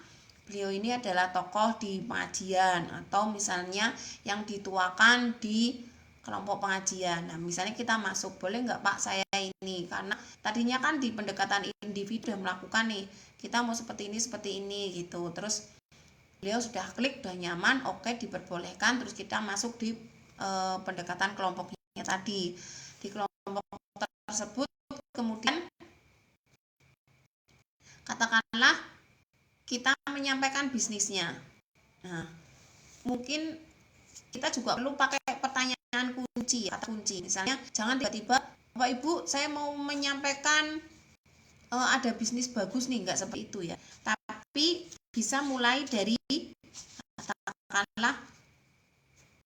[SPEAKER 1] beliau ini adalah tokoh di pengajian, atau misalnya yang dituakan di kelompok pengajian. Nah misalnya kita masuk, boleh nggak Pak saya ini, karena tadinya kan di pendekatan individu melakukan nih, kita mau seperti ini gitu, terus beliau sudah klik, sudah nyaman, oke diperbolehkan, terus kita masuk di pendekatan kelompoknya tadi. Di kelompok tersebut kemudian katakanlah kita menyampaikan bisnisnya. Nah mungkin kita juga perlu pakai pertanyaan kunci, kata kunci. Misalnya jangan tiba-tiba Bapak Ibu saya mau menyampaikan ada bisnis bagus nih, nggak seperti itu ya, tapi bisa mulai dari katakanlah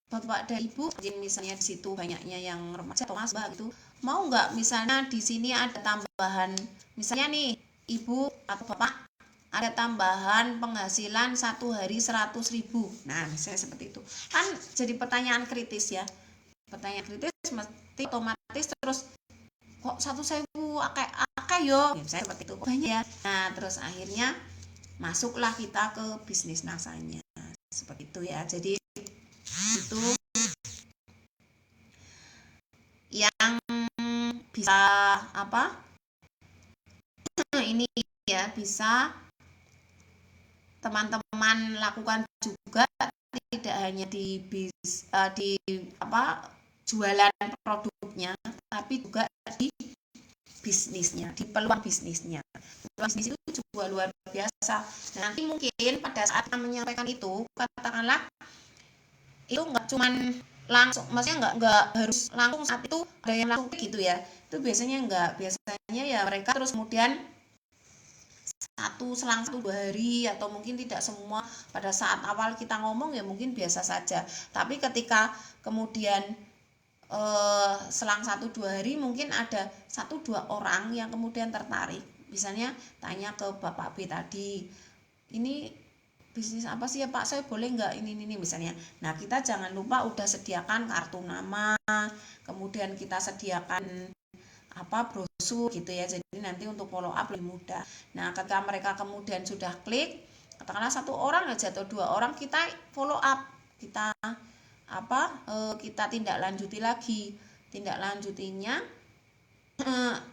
[SPEAKER 1] bapak dan ibu, misalnya di situ banyaknya yang remaja atau mahasiswa gitu, mau nggak misalnya di sini ada tambahan, misalnya nih ibu atau bapak ada tambahan penghasilan 1 hari 100.000. Nah misalnya seperti itu kan jadi pertanyaan kritis ya, pertanyaan kritis mesti otomatis terus kok 1.000 akeh yo, misalnya seperti itu banyak ya. Nah terus akhirnya masuklah kita ke bisnis nasanya seperti itu ya. Jadi itu yang bisa apa ini ya, bisa teman-teman lakukan juga, tidak hanya di apa jualan produknya, tapi juga di bisnisnya, di peluang bisnisnya. Peluang bisnis itu juga luar biasa. Nah, nanti mungkin pada saat menyampaikan itu, katakanlah itu nggak cuman langsung, maksudnya nggak harus langsung saat itu ada yang langsung gitu ya. Itu biasanya nggak, biasanya ya mereka terus kemudian selang 1-2 hari, atau mungkin tidak semua pada saat awal kita ngomong ya mungkin biasa saja, tapi ketika kemudian selang 1-2 hari mungkin ada 1-2 orang yang kemudian tertarik, misalnya tanya ke Bapak B tadi, ini bisnis apa sih ya Pak, saya boleh nggak ini misalnya. Nah kita jangan lupa udah sediakan kartu nama, kemudian kita sediakan brosur gitu ya, jadi nanti untuk follow up lebih mudah. Nah ketika mereka kemudian sudah klik, katakanlah 1 orang aja atau 2 orang, kita follow up, kita kita tindak lanjuti lagi. Tindak lanjutinya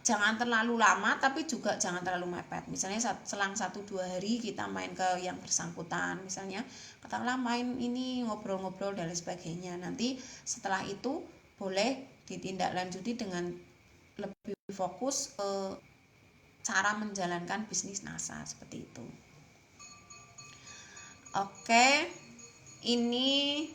[SPEAKER 1] jangan terlalu lama tapi juga jangan terlalu mepet. Misalnya selang 1-2 hari kita main ke yang bersangkutan, misalnya katakanlah main ini ngobrol-ngobrol dan lain sebagainya. Nanti setelah itu boleh ditindaklanjuti dengan lebih fokus ke cara menjalankan bisnis NASA seperti itu. Oke, ini